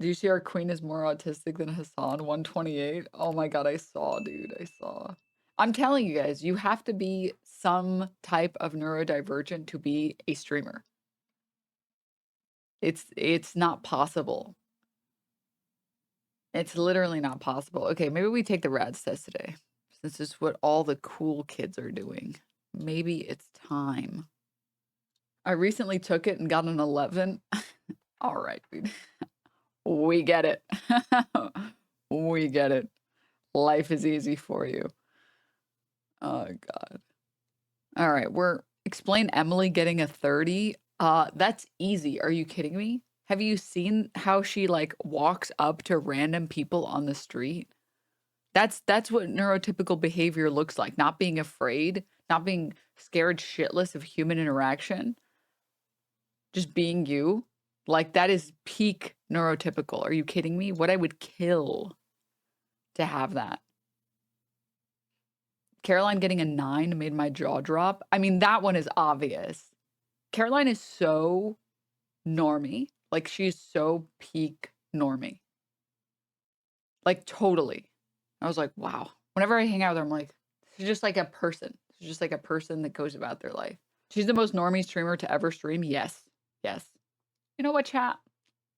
Do you see our queen is more autistic than Hassan 128? Oh my god, I saw, dude. I saw. I'm telling you guys, you have to be some type of neurodivergent to be a streamer. It's not possible. It's literally not possible. Okay, maybe we take the RAADS test today. Since this is what all the cool kids are doing. Maybe it's time. I recently took it and got an 11. All right, dude. We get it. We get it. Life is easy for you. Oh, God. All right, explain Emily getting a 30. That's easy. Are you kidding me? Have you seen how she like walks up to random people on the street? That's what neurotypical behavior looks like. Not being afraid, not being scared shitless of human interaction. Just being you. Like that is peak neurotypical. Are you kidding me? What I would kill to have that. Caroline getting a 9 made my jaw drop. I mean, that one is obvious. Caroline is so normie. Like, she's so peak normie. Like, totally. I was like, wow. Whenever I hang out with her, I'm like, she's just like a person. She's just like a person that goes about their life. She's the most normie streamer to ever stream. Yes. Yes. You know what, chat?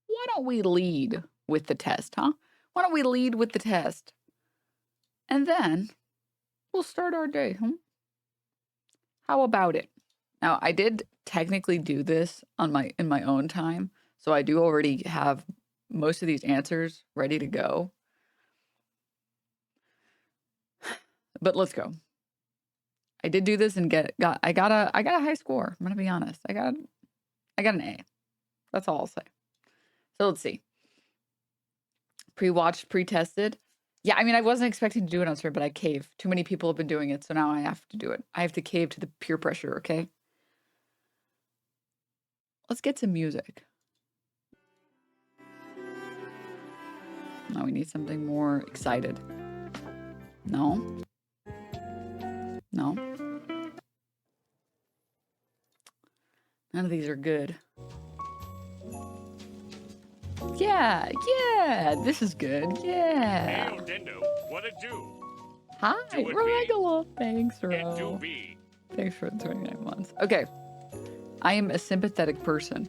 Why don't we lead with the test, huh? Why don't we lead with the test? And then we'll start our day, huh? How about it? Now, I did technically do this in my own time, so I do already have most of these answers ready to go. But let's go. I did do this and I got a high score. I'm gonna be honest. I got an A. That's all I'll say. So let's see. Pre-watched, pre-tested. Yeah, I mean, I wasn't expecting to do it on stream, but I cave. Too many people have been doing it, so now I have to do it. I have to cave to the peer pressure, okay? Let's get some music. Now we need something more excited. No? No? None of these are good. Yeah, this is good. Yeah. Hey, Dendo, what it do? Hi, Regula. Thanks, Ro. Thanks for the 29 months. Okay. I am a sympathetic person.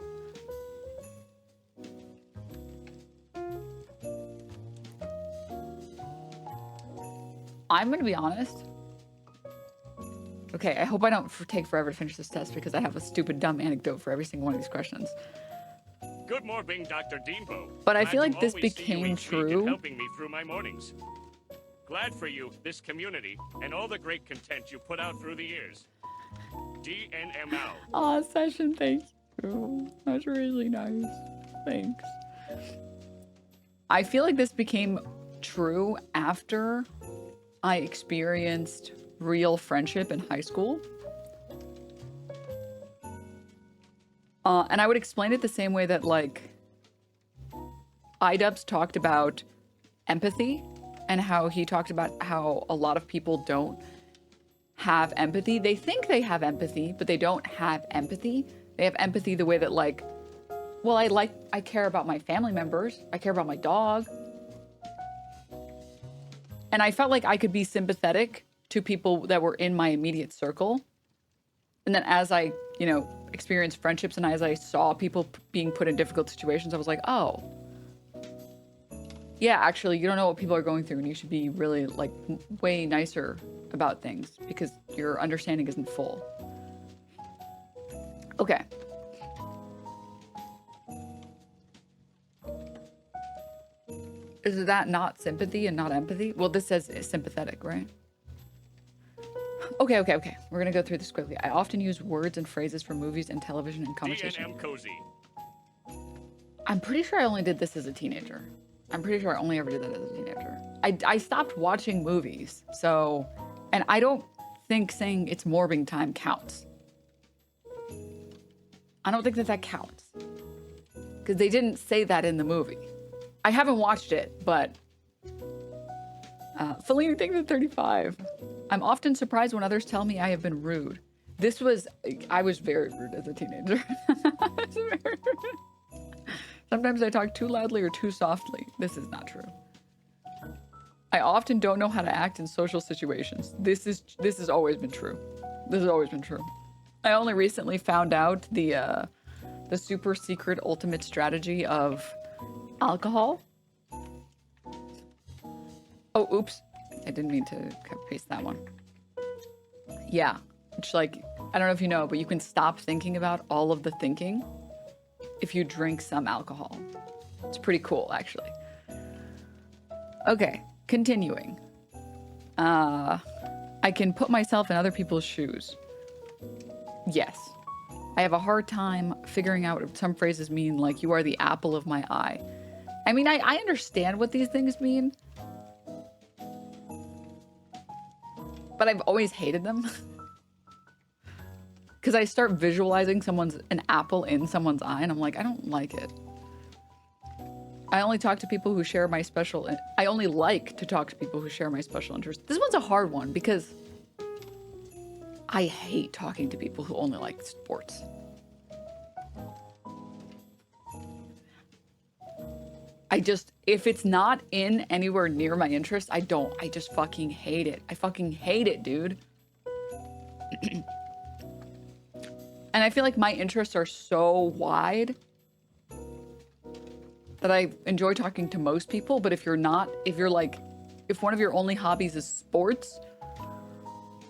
I'm gonna be honest. Okay, I hope I don't take forever to finish this test because I have a stupid, dumb anecdote for every single one of these questions. Good morning, Dr. Deanpo. But I feel like this became true. Helping me through my mornings. Glad for you, this community, and all the great content you put out through the years. DNML. Aw, Session, thank you. That's really nice. Thanks. I feel like this became true after I experienced real friendship in high school. And I would explain it the same way that, like, iDubbbz talked about empathy and how he talked about how a lot of people don't have empathy. They think they have empathy, but they don't have empathy. They have empathy the way that, like, well, I care about my family members. I care about my dog. And I felt like I could be sympathetic to people that were in my immediate circle. And then as I, you know, experienced friendships and as I saw people being put in difficult situations, I was like, oh, yeah, actually, you don't know what people are going through and you should be really, like, way nicer about things because your understanding isn't full. Okay. Is that not sympathy and not empathy? Well, this says sympathetic, right? Okay. We're gonna go through this quickly. I often use words and phrases from movies and television and conversation. DNM Cozy. I'm pretty sure I only did this as a teenager. I'm pretty sure I only ever did that as a teenager. I stopped watching movies, so... And I don't think saying it's morbing time counts. I don't think that counts. Because they didn't say that in the movie. I haven't watched it, but... Feline, thanks for 35. I'm often surprised when others tell me I have been rude. I was very rude as a teenager. Sometimes I talk too loudly or too softly. This is not true. I often don't know how to act in social situations. This has always been true. This has always been true. I only recently found out the super secret ultimate strategy of alcohol. Oh, oops. I didn't mean to paste that one. Yeah. It's like, I don't know if you know, but you can stop thinking about all of the thinking if you drink some alcohol. It's pretty cool, actually. Okay, continuing. I can put myself in other people's shoes. Yes. I have a hard time figuring out what some phrases mean, like, you are the apple of my eye. I mean, I understand what these things mean, but I've always hated them. Because I start visualizing an apple in someone's eye, and I'm like, I don't like it. I only talk to people who share my special... I only like to talk to people who share my special interests. This one's a hard one, because I hate talking to people who only like sports. If it's not in anywhere near my interest, I just fucking hate it. I fucking hate it, dude. And I feel like my interests are so wide that I enjoy talking to most people, but if one of your only hobbies is sports,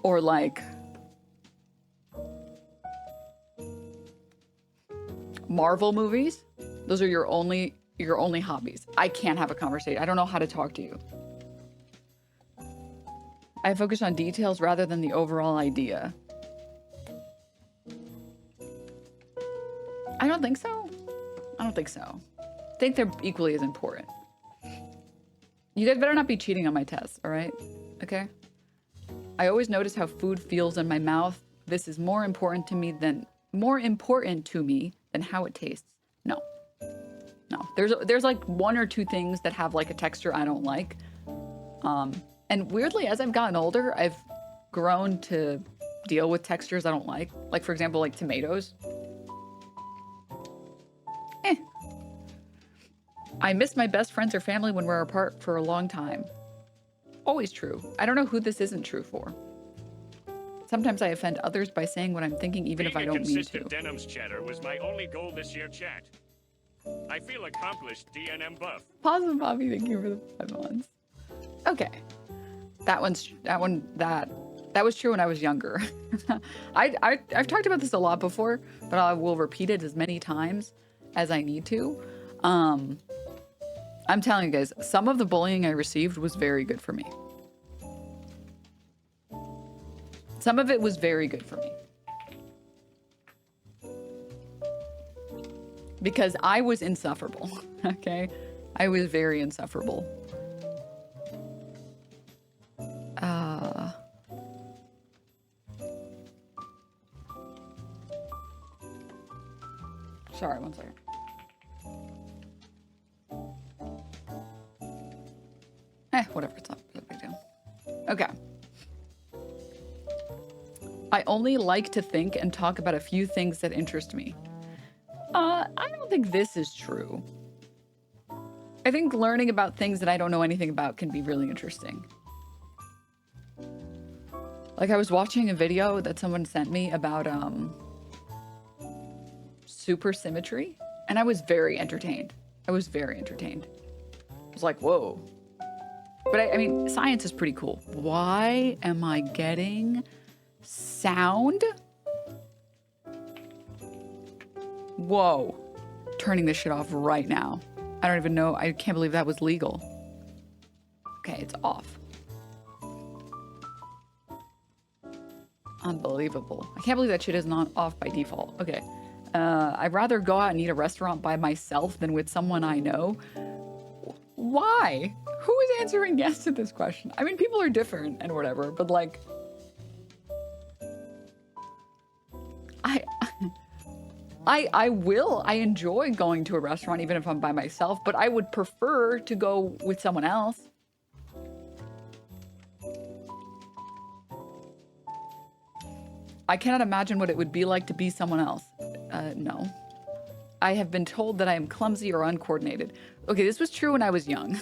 or like Marvel movies, those are your only hobbies, I can't have a conversation. I don't know how to talk to you. I focus on details rather than the overall idea. I don't think so. I don't think so. I think they're equally as important. You guys better not be cheating on my tests, all right? Okay? I always notice how food feels in my mouth. This is more important to me than how it tastes. No. No. There's like one or two things that have like a texture I don't like. And weirdly, as I've gotten older, I've grown to deal with textures I don't like. Like, for example, like tomatoes. I miss my best friends or family when we're apart for a long time. Always true. I don't know who this isn't true for. Sometimes I offend others by saying what I'm thinking even if I don't mean to. Being a consistent Denims chatter was my only goal this year, chat. I feel accomplished, DNM buff. Positive Bobby, thank you for the 5 months. Okay. That was true when I was younger. I've talked about this a lot before, but I will repeat it as many times as I need to. I'm telling you guys, some of the bullying I received was very good for me. Some of it was very good for me. Because I was insufferable, okay? I was very insufferable. Sorry, one second. Whatever, it's not a big deal. Okay. I only like to think and talk about a few things that interest me. I don't think this is true. I think learning about things that I don't know anything about can be really interesting. Like, I was watching a video that someone sent me about supersymmetry, and I was very entertained. I was like, whoa. But I mean, science is pretty cool. Why am I getting sound? Whoa. Turning this shit off right now. I don't even know. I can't believe that was legal. Okay, it's off. Unbelievable. I can't believe that shit is not off by default. Okay. I'd rather go out and eat at a restaurant by myself than with someone I know. Why? Who is answering yes to this question? I mean, people are different and whatever, but like... I enjoy going to a restaurant even if I'm by myself, but I would prefer to go with someone else. I cannot imagine what it would be like to be someone else. No. I have been told that I am clumsy or uncoordinated. Okay, this was true when I was young.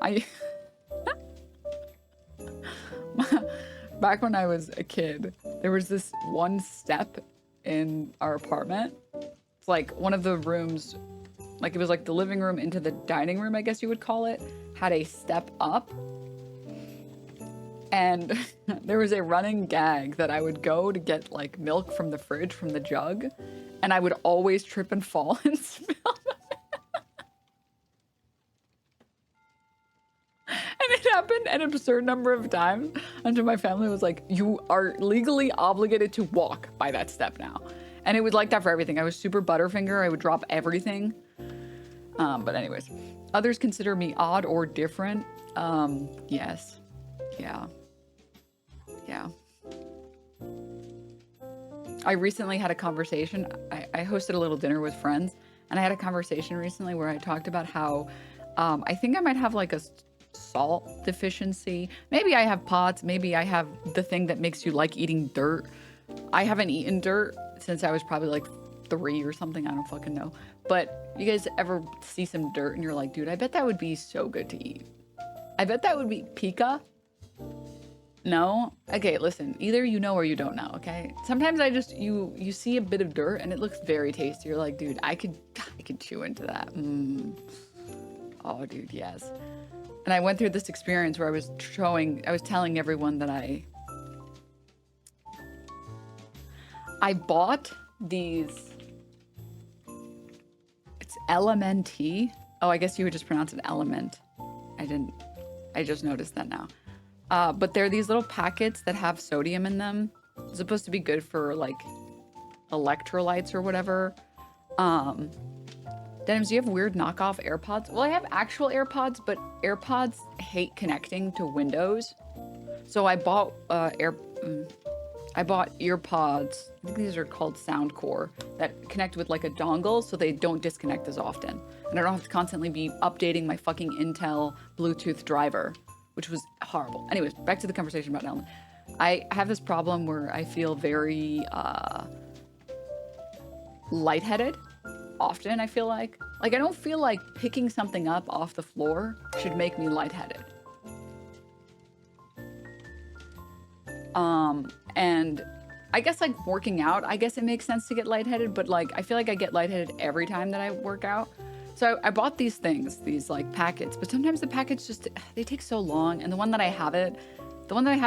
I back when I was a kid, there was this one step in our apartment. It's like one of the rooms, like it was like the living room into the dining room, I guess you would call it, had a step up. And there was a running gag that I would go to get like milk from the fridge from the jug, and I would always trip and fall and spill. And it happened an absurd number of times until my family was like, you are legally obligated to walk by that step now. And it was like that for everything. I was super Butterfinger. I would drop everything. But anyways, others consider me odd or different. Yes. Yeah. Yeah. I recently had a conversation. I hosted a little dinner with friends, and I had a conversation recently where I talked about how I think I might have like a salt deficiency. Maybe I have POTS. Maybe I have the thing that makes you like eating dirt. I haven't eaten dirt since I was probably like 3 or something. I don't fucking know. But you guys ever see some dirt and you're like, dude, I bet that would be so good to eat. I bet that would be pica. No? Okay, listen, either you know or you don't know, okay? Sometimes I just, you see a bit of dirt and it looks very tasty. You're like, dude, I could chew into that. Oh, dude, yes. And I went through this experience where I was telling everyone that I bought these, it's LMNT. Oh, I guess you would just pronounce it element. I just noticed that now. But they're these little packets that have sodium in them. It's supposed to be good for like electrolytes or whatever. Denims, do you have weird knockoff AirPods? Well, I have actual AirPods, but AirPods hate connecting to Windows. So I bought earpods. I think these are called Soundcore that connect with like a dongle, so they don't disconnect as often, and I don't have to constantly be updating my fucking Intel Bluetooth driver, which was horrible. Anyways, back to the conversation about Ellen. I have this problem where I feel very lightheaded. Often I feel like I don't feel like picking something up off the floor should make me lightheaded. And I guess like working out, I guess it makes sense to get lightheaded, but like I feel like I get lightheaded every time that I work out. So I bought these things, these like packets, but sometimes the packets just, they take so long. And the one that I have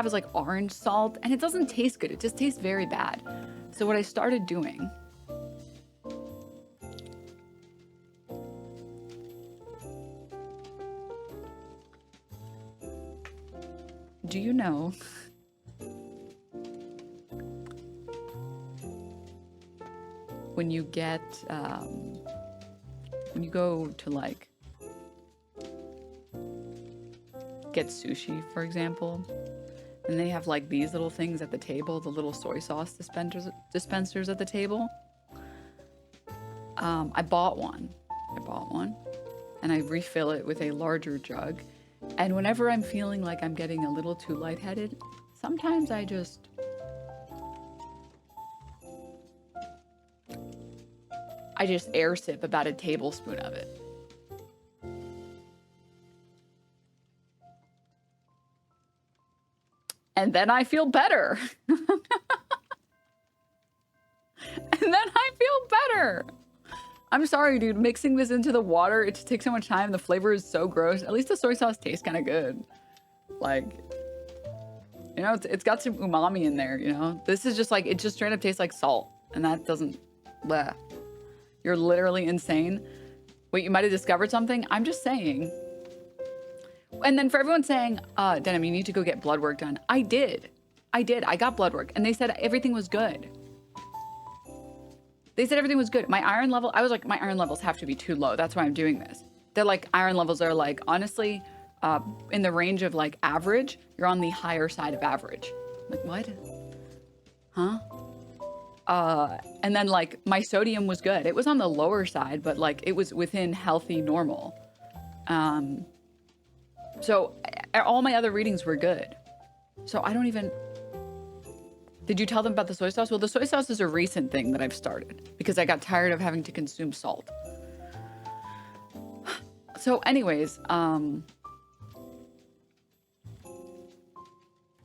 is like orange salt, and it doesn't taste good. It just tastes very bad. So what I started doing, do you know when you get, when you go to like get sushi, for example, and they have like these little things at the table, the little soy sauce dispensers at the table. I bought one and I refill it with a larger jug. And whenever I'm feeling like I'm getting a little too lightheaded, sometimes I just air sip about a tablespoon of it. And then I feel better. I'm sorry, dude. Mixing this into the water, it just takes so much time. The flavor is so gross. At least the soy sauce tastes kind of good. Like, you know, it's got some umami in there, you know? This is just like, it just straight up tastes like salt. And that doesn't, bleh. You're literally insane. Wait, you might have discovered something? I'm just saying. And then for everyone saying, Denim, you need to go get blood work done. I did. I got blood work. And they said everything was good. They said everything was good. My iron level, I was like, my iron levels have to be too low. That's why I'm doing this. They're like, iron levels are like, honestly, in the range of like average, you're on the higher side of average. I'm like, what? Huh? And then like my sodium was good. It was on the lower side, but like it was within healthy normal. So all my other readings were good. So I don't even, Did you tell them about the soy sauce? Well, the soy sauce is a recent thing that I've started because I got tired of having to consume salt. So anyways,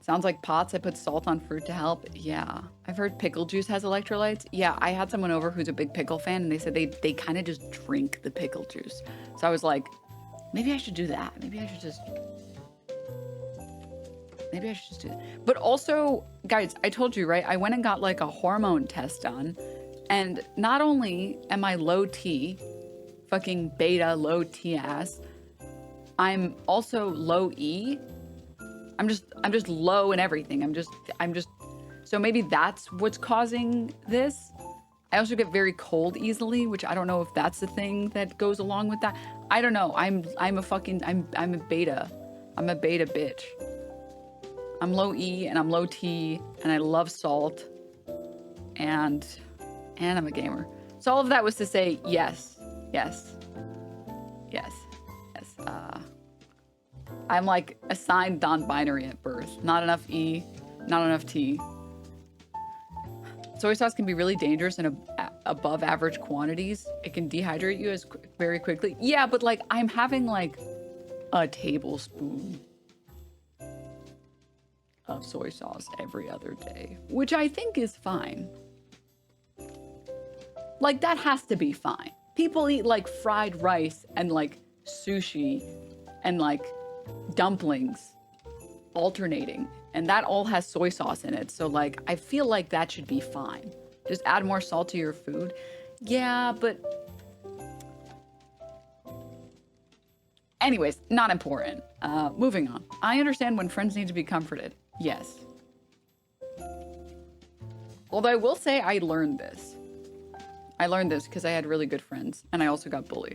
sounds like pots. I put salt on fruit to help. Yeah. I've heard pickle juice has electrolytes. Yeah, I had someone over who's a big pickle fan, and they said they kind of just drink the pickle juice. So I was like, maybe I should do that. Maybe I should just do that. But also, guys, I told you, right? I went and got like a hormone test done. And not only am I low T, fucking beta low T ass, I'm also low E. I'm just low in everything. I'm just, so maybe that's what's causing this. I also get very cold easily, which I don't know if that's the thing that goes along with that. I don't know. I'm a beta. I'm a beta bitch. I'm low E and I'm low T and I love salt and I'm a gamer. So all of that was to say, yes. I'm like assigned non-binary at birth. Not enough E, not enough T. Soy sauce can be really dangerous in above average quantities. It can dehydrate you very quickly. Yeah, but like I'm having like a tablespoon of soy sauce every other day, which I think is fine. Like that has to be fine. People eat like fried rice and like sushi and like dumplings alternating, and that all has soy sauce in it. So like I feel like that should be fine. Just add more salt to your food. Yeah, but anyways, not important. Moving on. I understand when friends need to be comforted. Yes. Although I will say I learned this. I learned this because I had really good friends and I also got bullied.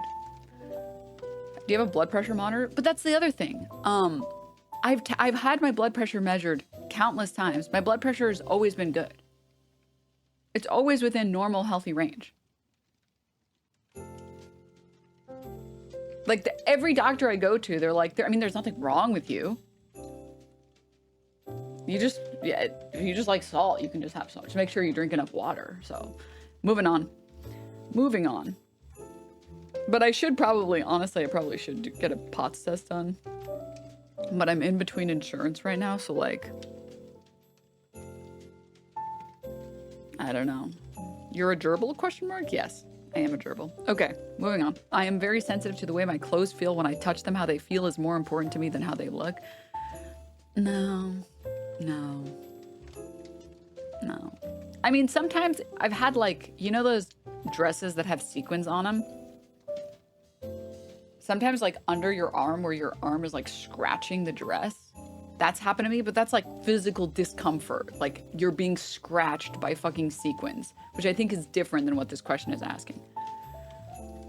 Do you have a blood pressure monitor? But that's the other thing. I've had my blood pressure measured countless times. My blood pressure has always been good. It's always within normal, healthy range. Like every doctor I go to, they're like, I mean, there's nothing wrong with you. You just, yeah, if you just like salt, you can just have salt. Just make sure you drink enough water. So moving on. But I should probably, honestly, I probably should get a POTS test done. But I'm in between insurance right now, so like, I don't know. You're a gerbil, question mark? Yes, I am a gerbil. Okay, moving on. I am very sensitive to the way my clothes feel when I touch them. How they feel is more important to me than how they look. No. I mean, sometimes I've had like, you know those dresses that have sequins on them? Sometimes like under your arm where your arm is like scratching the dress. That's happened to me, but that's like physical discomfort. Like you're being scratched by fucking sequins, which I think is different than what this question is asking.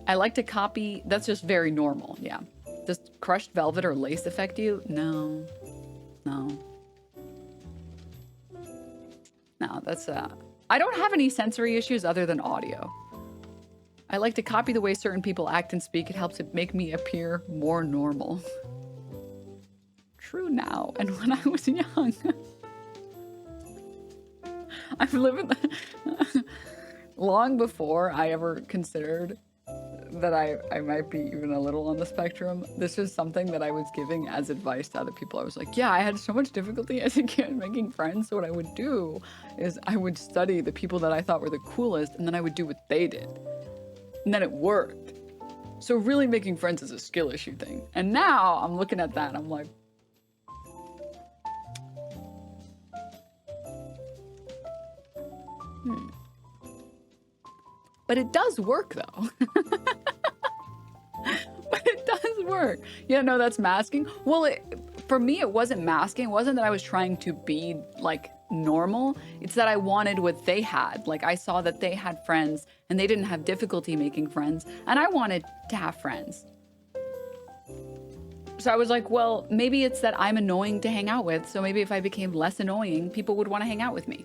I like to copy, that's just very normal, yeah. Does crushed velvet or lace affect you? No, that's, I don't have any sensory issues other than audio. I like to copy the way certain people act and speak. It helps it make me appear more normal. True now, and when I was young. I've lived long before I ever considered that I might be even a little on the spectrum. This is something that I was giving as advice to other people. I was like, yeah, I had so much difficulty as a kid making friends. So what I would do is I would study the people that I thought were the coolest, and then I would do what they did. And then it worked. So really making friends is a skill issue thing. And now I'm looking at that and I'm like, But it does work though. But it does work. Yeah, no, that's masking. Well, for me, it wasn't masking. It wasn't that I was trying to be like normal. It's that I wanted what they had. Like I saw that they had friends and they didn't have difficulty making friends. And I wanted to have friends. So I was like, well, maybe it's that I'm annoying to hang out with. So maybe if I became less annoying, people would want to hang out with me.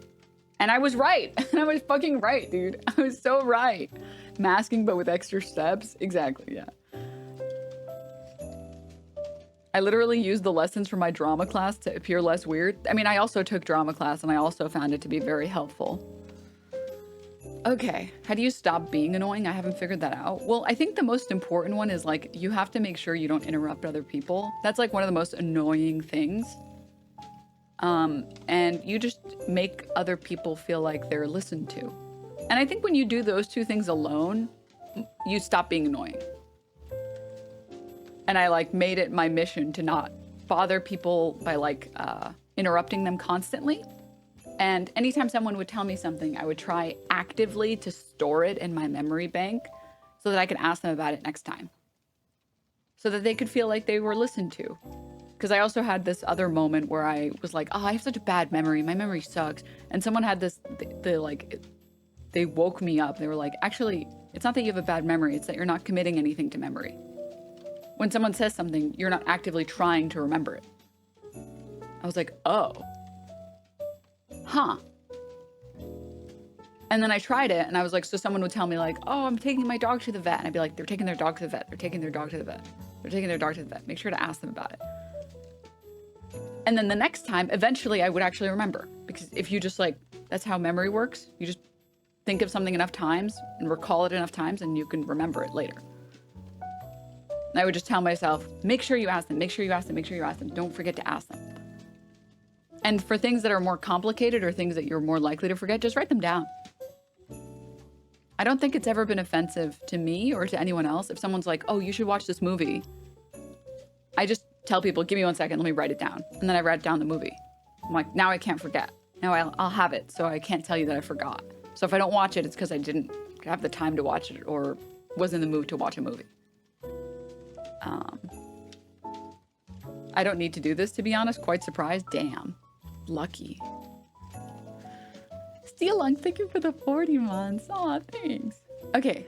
And I was right. I was fucking right, dude. I was so right. Masking, but with extra steps. Exactly, yeah. I literally used the lessons from my drama class to appear less weird. I mean, I also took drama class and I also found it to be very helpful. Okay, how do you stop being annoying? I haven't figured that out. Well, I think the most important one is like, you have to make sure you don't interrupt other people. That's like one of the most annoying things. And you just make other people feel like they're listened to. And I think when you do those two things alone, you stop being annoying. And I like made it my mission to not bother people by like interrupting them constantly. And anytime someone would tell me something, I would try actively to store it in my memory bank so that I could ask them about it next time. So that they could feel like they were listened to. Because I also had this other moment where I was like, oh, I have such a bad memory. My memory sucks. And someone had this, they woke me up. They were like, actually, it's not that you have a bad memory. It's that you're not committing anything to memory. When someone says something, you're not actively trying to remember it. I was like, oh. Huh. And then I tried it and I was like, so someone would tell me like, oh, I'm taking my dog to the vet. And I'd be like, they're taking their dog to the vet. They're taking their dog to the vet. They're taking their dog to the vet. Make sure to ask them about it. And then the next time, eventually I would actually remember. Because if you just like, that's how memory works. You just think of something enough times and recall it enough times and you can remember it later. And I would just tell myself, make sure you ask them, make sure you ask them, make sure you ask them. Don't forget to ask them. And for things that are more complicated or things that you're more likely to forget, just write them down. I don't think it's ever been offensive to me or to anyone else. If someone's like, oh, you should watch this movie. I just tell people, give me 1 second, let me write it down. And then I write down the movie. I'm like, now I can't forget. Now I'll have it, so I can't tell you that I forgot. So if I don't watch it, it's because I didn't have the time to watch it or was in the mood to watch a movie. I don't need to do this, to be honest. Quite surprised. Damn. Lucky. Steelung, thank you for the 40 months. Aw, thanks. Okay.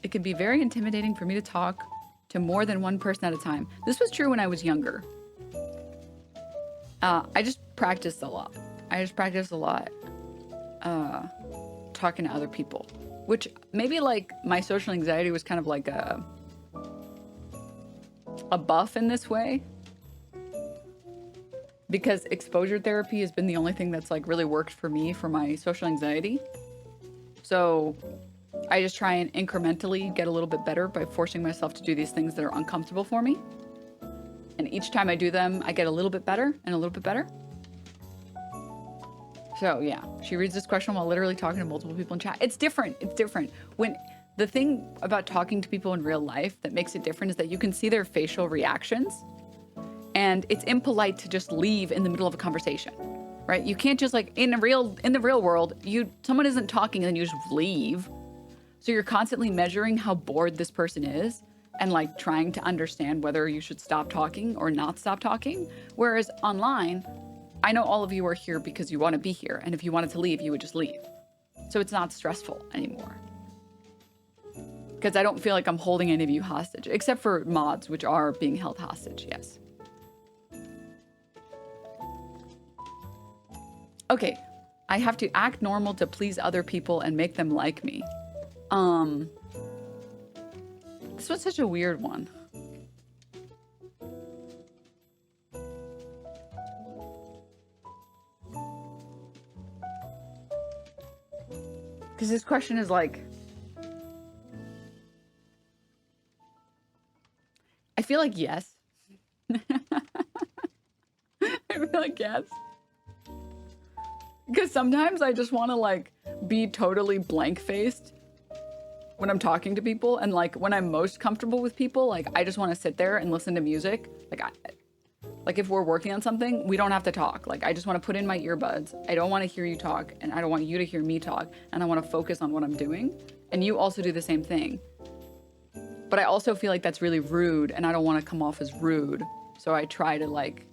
It can be very intimidating for me to talk to more than one person at a time. This was true when I was younger. I just practiced a lot. Talking to other people, which maybe like my social anxiety was kind of like a buff in this way, because exposure therapy has been the only thing that's like really worked for me for my social anxiety. So I just try and incrementally get a little bit better by forcing myself to do these things that are uncomfortable for me. And each time I do them, I get a little bit better and a little bit better. So yeah, she reads this question while literally talking to multiple people in chat. It's different. It's different. When the thing about talking to people in real life that makes it different is that you can see their facial reactions. And it's impolite to just leave in the middle of a conversation, right? You can't just like in the real world, someone isn't talking and then you just leave. So you're constantly measuring how bored this person is and like trying to understand whether you should stop talking or not stop talking. Whereas online, I know all of you are here because you want to be here. And if you wanted to leave, you would just leave. So it's not stressful anymore. Because I don't feel like I'm holding any of you hostage, except for mods, which are being held hostage, yes. Okay, I have to act normal to please other people and make them like me. This was such a weird one. Because this question is like, I feel like yes. I feel like yes. Because sometimes I just want to like be totally blank-faced when I'm talking to people, and like when I'm most comfortable with people, like I just want to sit there and listen to music. Like if we're working on something, we don't have to talk. Like I just want to put in my earbuds. I don't want to hear you talk, and I don't want you to hear me talk, and I want to focus on what I'm doing. And you also do the same thing. But I also feel like that's really rude, and I don't want to come off as rude. So I try to like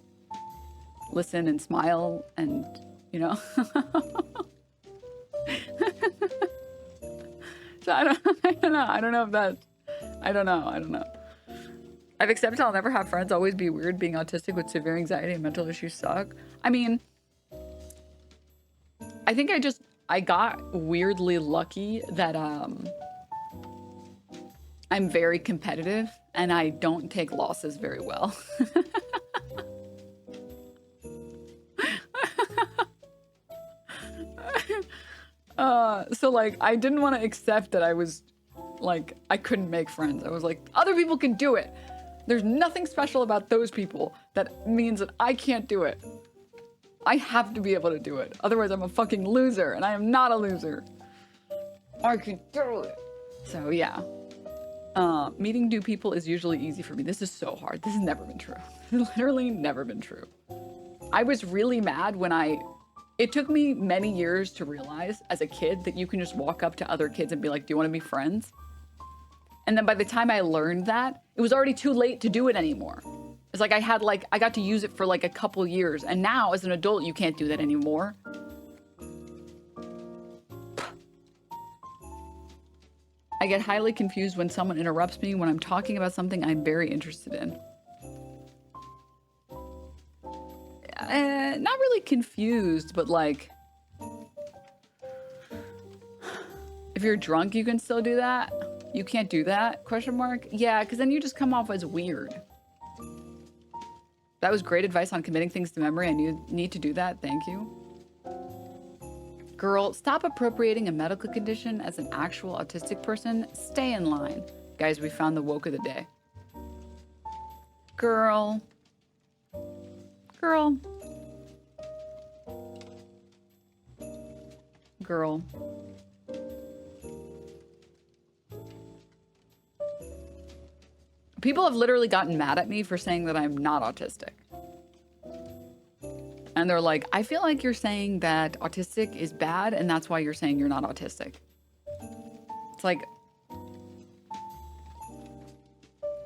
listen and smile and, you know. So I don't know. I've accepted I'll never have friends, always be weird, being autistic with severe anxiety and mental issues suck. I mean, I think I got weirdly lucky that I'm very competitive and I don't take losses very well. So like, I didn't want to accept that I was like, I couldn't make friends. I was like, other people can do it. There's nothing special about those people that means that I can't do it. I have to be able to do it. Otherwise, I'm a fucking loser, and I am not a loser. I can do it. So yeah. Meeting new people is usually easy for me. This is so hard. This has never been true. Literally never been true. I was really mad when it took me many years to realize as a kid that you can just walk up to other kids and be like, do you want to be friends? And then by the time I learned that, it was already too late to do it anymore. It's like I got to use it for like a couple years. And now as an adult, you can't do that anymore. I get highly confused when someone interrupts me when I'm talking about something I'm very interested in. Not really confused, but like, if you're drunk, you can still do that. You can't do that? Question mark? Yeah, because then you just come off as weird. That was great advice on committing things to memory. I need to do that. Thank you. Girl, stop appropriating a medical condition as an actual autistic person. Stay in line. Guys, we found the woke of the day. Girl. Girl. Girl. People have literally gotten mad at me for saying that I'm not autistic. And they're like, I feel like you're saying that autistic is bad and that's why you're saying you're not autistic. It's like,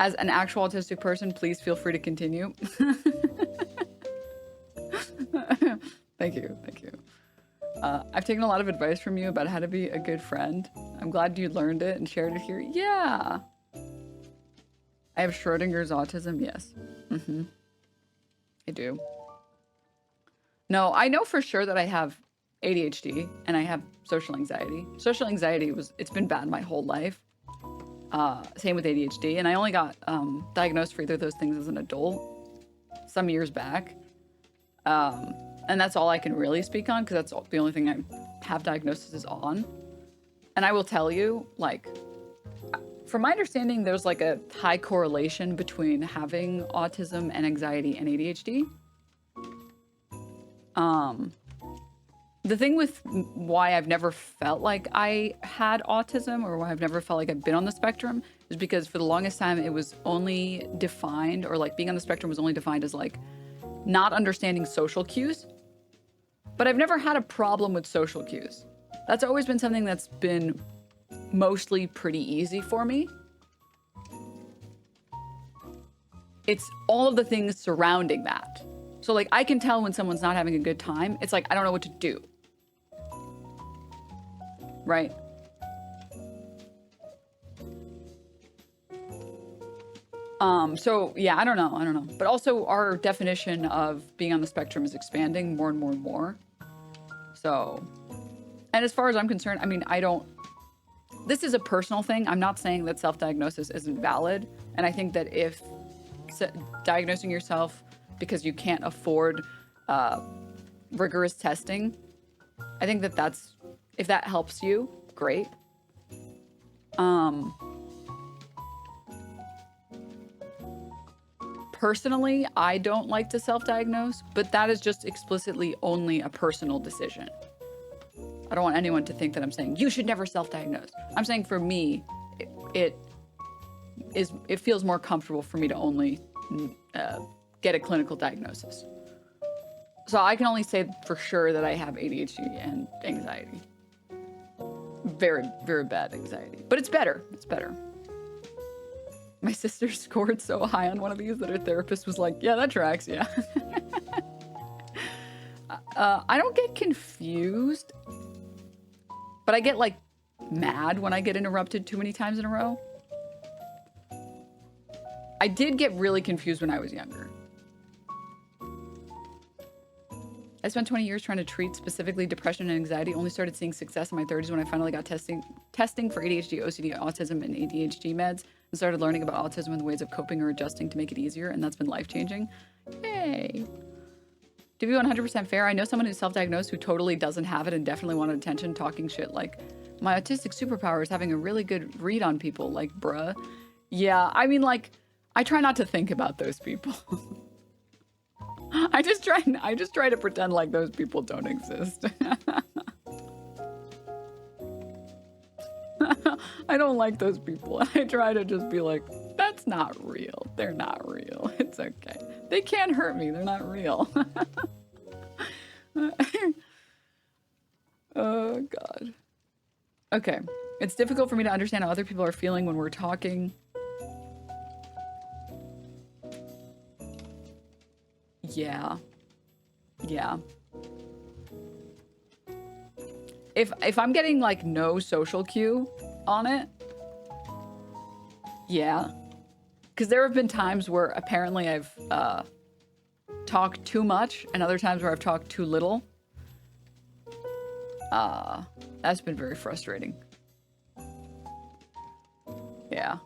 as an actual autistic person, please feel free to continue. Thank you, thank you. I've taken a lot of advice from you about how to be a good friend. I'm glad you learned it and shared it here. Yeah. I have Schrodinger's autism, yes. I do. No, I know for sure that I have ADHD and I have social anxiety. Social anxiety it's been bad my whole life. Same with ADHD. And I only got diagnosed for either of those things as an adult some years back. And that's all I can really speak on because that's the only thing I have diagnosis on. And I will tell you, like, from my understanding, there's like a high correlation between having autism and anxiety and ADHD. The thing with why I've never felt like I had autism or why I've never felt like I've been on the spectrum is because for the longest time it was only defined, or like being on the spectrum was only defined as like not understanding social cues. But I've never had a problem with social cues. That's always been something that's been mostly pretty easy for me. It's all of the things surrounding that. So like I can tell when someone's not having a good time. It's like I don't know what to do. Right? So yeah, I don't know. But also our definition of being on the spectrum is expanding more and more and more. So, and as far as I'm concerned, I mean, this is a personal thing. I'm not saying that self-diagnosis isn't valid. And I think that if diagnosing yourself because you can't afford rigorous testing, I think that if that helps you, great. Personally, I don't like to self-diagnose, but that is just explicitly only a personal decision. I don't want anyone to think that I'm saying you should never self-diagnose. I'm saying for me, it feels more comfortable for me to only get a clinical diagnosis. So I can only say for sure that I have ADHD and anxiety. Very, very bad anxiety. But it's better. It's better. My sister scored so high on one of these that her therapist was like, yeah, that tracks, yeah. I don't get confused, but I get like mad when I get interrupted too many times in a row. I did get really confused when I was younger. I spent 20 years trying to treat specifically depression and anxiety. Only started seeing success in my 30s when I finally got testing for ADHD, OCD, autism, and ADHD meds, and started learning about autism and the ways of coping or adjusting to make it easier, and that's been life-changing. Yay. To be 100% fair, I know someone who's self-diagnosed who totally doesn't have it and definitely wanted attention, talking shit like, my autistic superpower is having a really good read on people. Like, bruh. Yeah, I mean, like, I try not to think about those people. I just try to pretend like those people don't exist. I don't like those people. I try to just be like, that's not real. They're not real. It's okay. They can't hurt me. They're not real. Oh, God. Okay. It's difficult for me to understand how other people are feeling when we're talking. Yeah. Yeah. If I'm getting like no social cue on it, yeah. Because there have been times where apparently I've talked too much and other times where I've talked too little. That's been very frustrating. Yeah.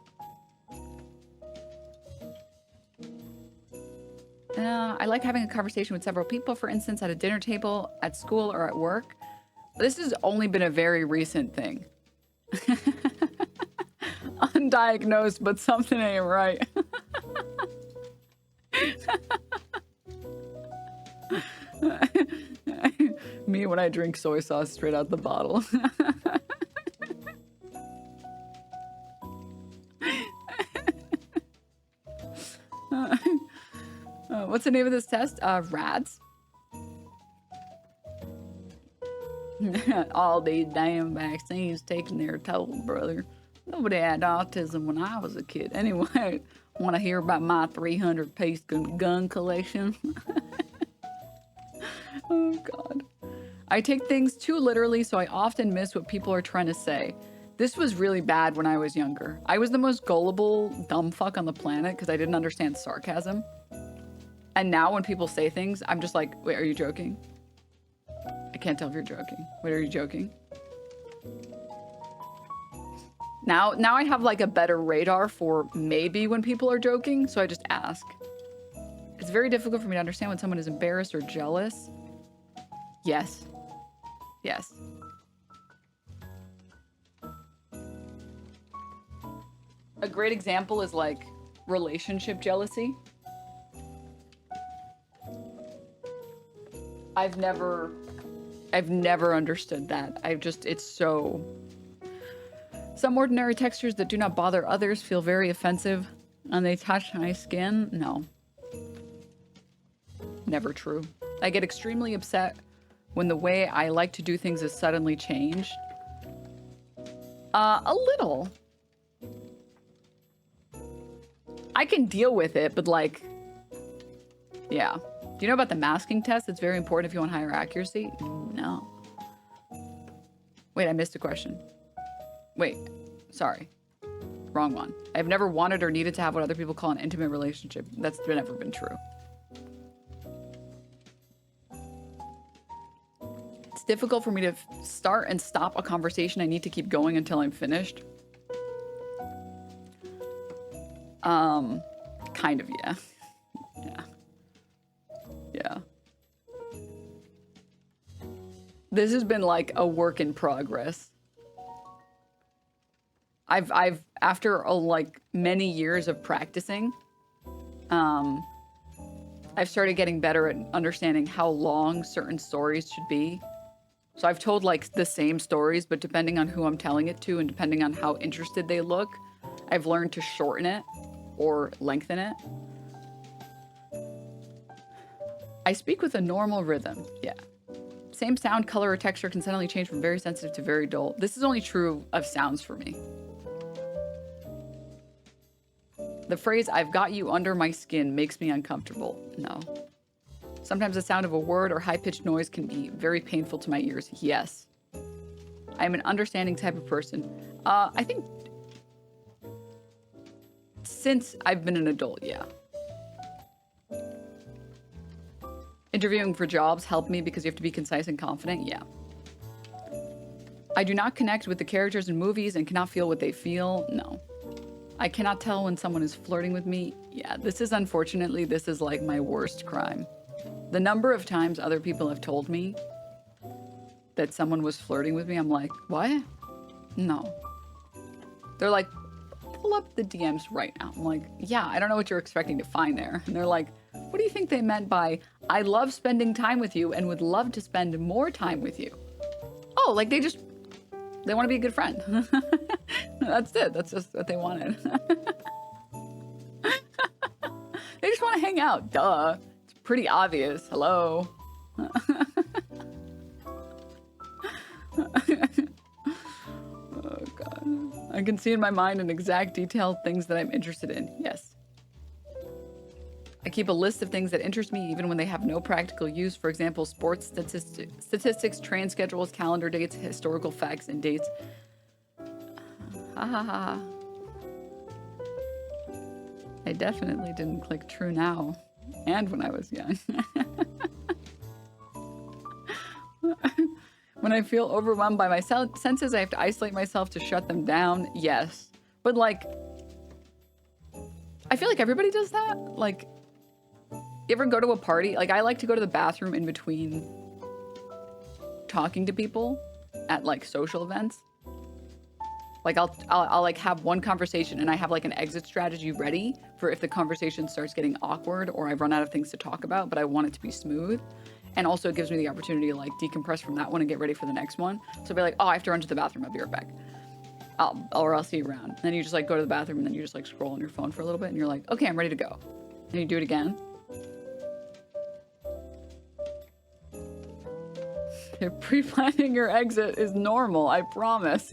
I like having a conversation with several people, for instance, at a dinner table, at school, or at work. This has only been a very recent thing. Undiagnosed, but something ain't right. Me when I drink soy sauce straight out the bottle. What's the name of this test? RAADS. All these damn vaccines taking their toll, brother. Nobody had autism when I was a kid. Anyway, want to hear about my 300-piece gun collection? Oh, God. I take things too literally, so I often miss what people are trying to say. This was really bad when I was younger. I was the most gullible dumb fuck on the planet because I didn't understand sarcasm. And now when people say things, I'm just like, wait, are you joking? I can't tell if you're joking. Wait, are you joking? Now I have like a better radar for maybe when people are joking, so I just ask. It's very difficult for me to understand when someone is embarrassed or jealous. Yes. Yes. A great example is like relationship jealousy. I've never understood that. It's so... Some ordinary textures that do not bother others feel very offensive and they touch my skin. No. Never true. I get extremely upset when the way I like to do things is suddenly changed. A little. I can deal with it, but like... Yeah. Do you know about the masking test? It's very important if you want higher accuracy. No. Wait, I missed a question. Wait, sorry. Wrong one. I've never wanted or needed to have what other people call an intimate relationship. That's never been true. It's difficult for me to start and stop a conversation. I need to keep going until I'm finished. Kind of, yeah. Yeah. Yeah. This has been like a work in progress. I've after like many years of practicing, I've started getting better at understanding how long certain stories should be. So I've told like the same stories, but depending on who I'm telling it to and depending on how interested they look, I've learned to shorten it or lengthen it. I speak with a normal rhythm. Yeah. Same sound, color, or texture can suddenly change from very sensitive to very dull. This is only true of sounds for me. The phrase, "I've got you under my skin," makes me uncomfortable. No. Sometimes the sound of a word or high-pitched noise can be very painful to my ears. Yes. I'm an understanding type of person. I think since I've been an adult, yeah. Interviewing for jobs helped me because you have to be concise and confident. Yeah. I do not connect with the characters in movies and cannot feel what they feel. No. I cannot tell when someone is flirting with me. Yeah, this is unfortunately, this is like my worst crime. The number of times other people have told me that someone was flirting with me, I'm like, what? No. They're like, pull up the DMs right now. I'm like, yeah, I don't know what you're expecting to find there. And they're like, what do you think they meant by, I love spending time with you and would love to spend more time with you? Oh, like they want to be a good friend. That's it. That's just what they wanted. They just want to hang out. Duh. It's pretty obvious. Hello. Oh, God. I can see in my mind in exact detail things that I'm interested in. Yes. I keep a list of things that interest me even when they have no practical use. For example, sports statistics, train schedules, calendar dates, historical facts, and dates. Ha ha ha. I definitely didn't click true now. And when I was young. When I feel overwhelmed by my senses, I have to isolate myself to shut them down. Yes. But like, I feel like everybody does that. Like, you ever go to a party? Like, I like to go to the bathroom in between talking to people at like social events. Like I'll like have one conversation and I have like an exit strategy ready for if the conversation starts getting awkward or I run out of things to talk about, but I want it to be smooth. And also it gives me the opportunity to like decompress from that one and get ready for the next one. So I'll be like, oh, I have to run to the bathroom. I'll be right back. I'll see you around. And then you just like go to the bathroom and then you just like scroll on your phone for a little bit and you're like, okay, I'm ready to go. And you do it again. Pre-planning your exit is normal, I promise.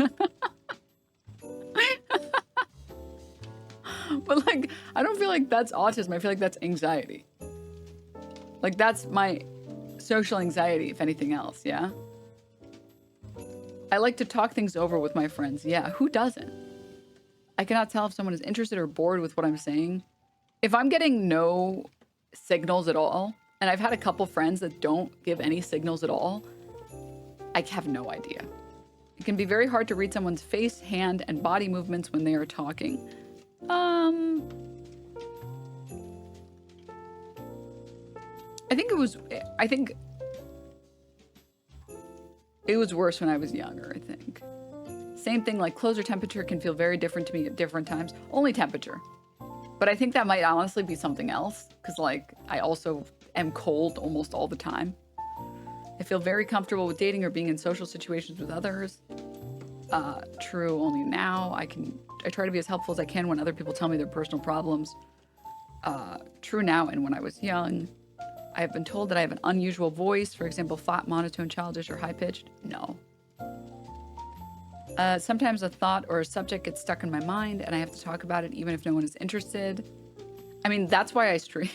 But like, I don't feel like that's autism. I feel like that's anxiety. Like that's my social anxiety, if anything else, yeah? I like to talk things over with my friends. Yeah, who doesn't? I cannot tell if someone is interested or bored with what I'm saying. If I'm getting no signals at all, and I've had a couple friends that don't give any signals at all, I have no idea. It can be very hard to read someone's face, hand, and body movements when they are talking. I think it was worse when I was younger, I think. Same thing, like clothes or temperature can feel very different to me at different times. Only temperature. But I think that might honestly be something else, because like I also am cold almost all the time. I feel very comfortable with dating or being in social situations with others. True only now. I try to be as helpful as I can when other people tell me their personal problems. True now and when I was young. I have been told that I have an unusual voice, for example, flat, monotone, childish, or high-pitched. No. Sometimes a thought or a subject gets stuck in my mind and I have to talk about it even if no one is interested. I mean, that's why I stream.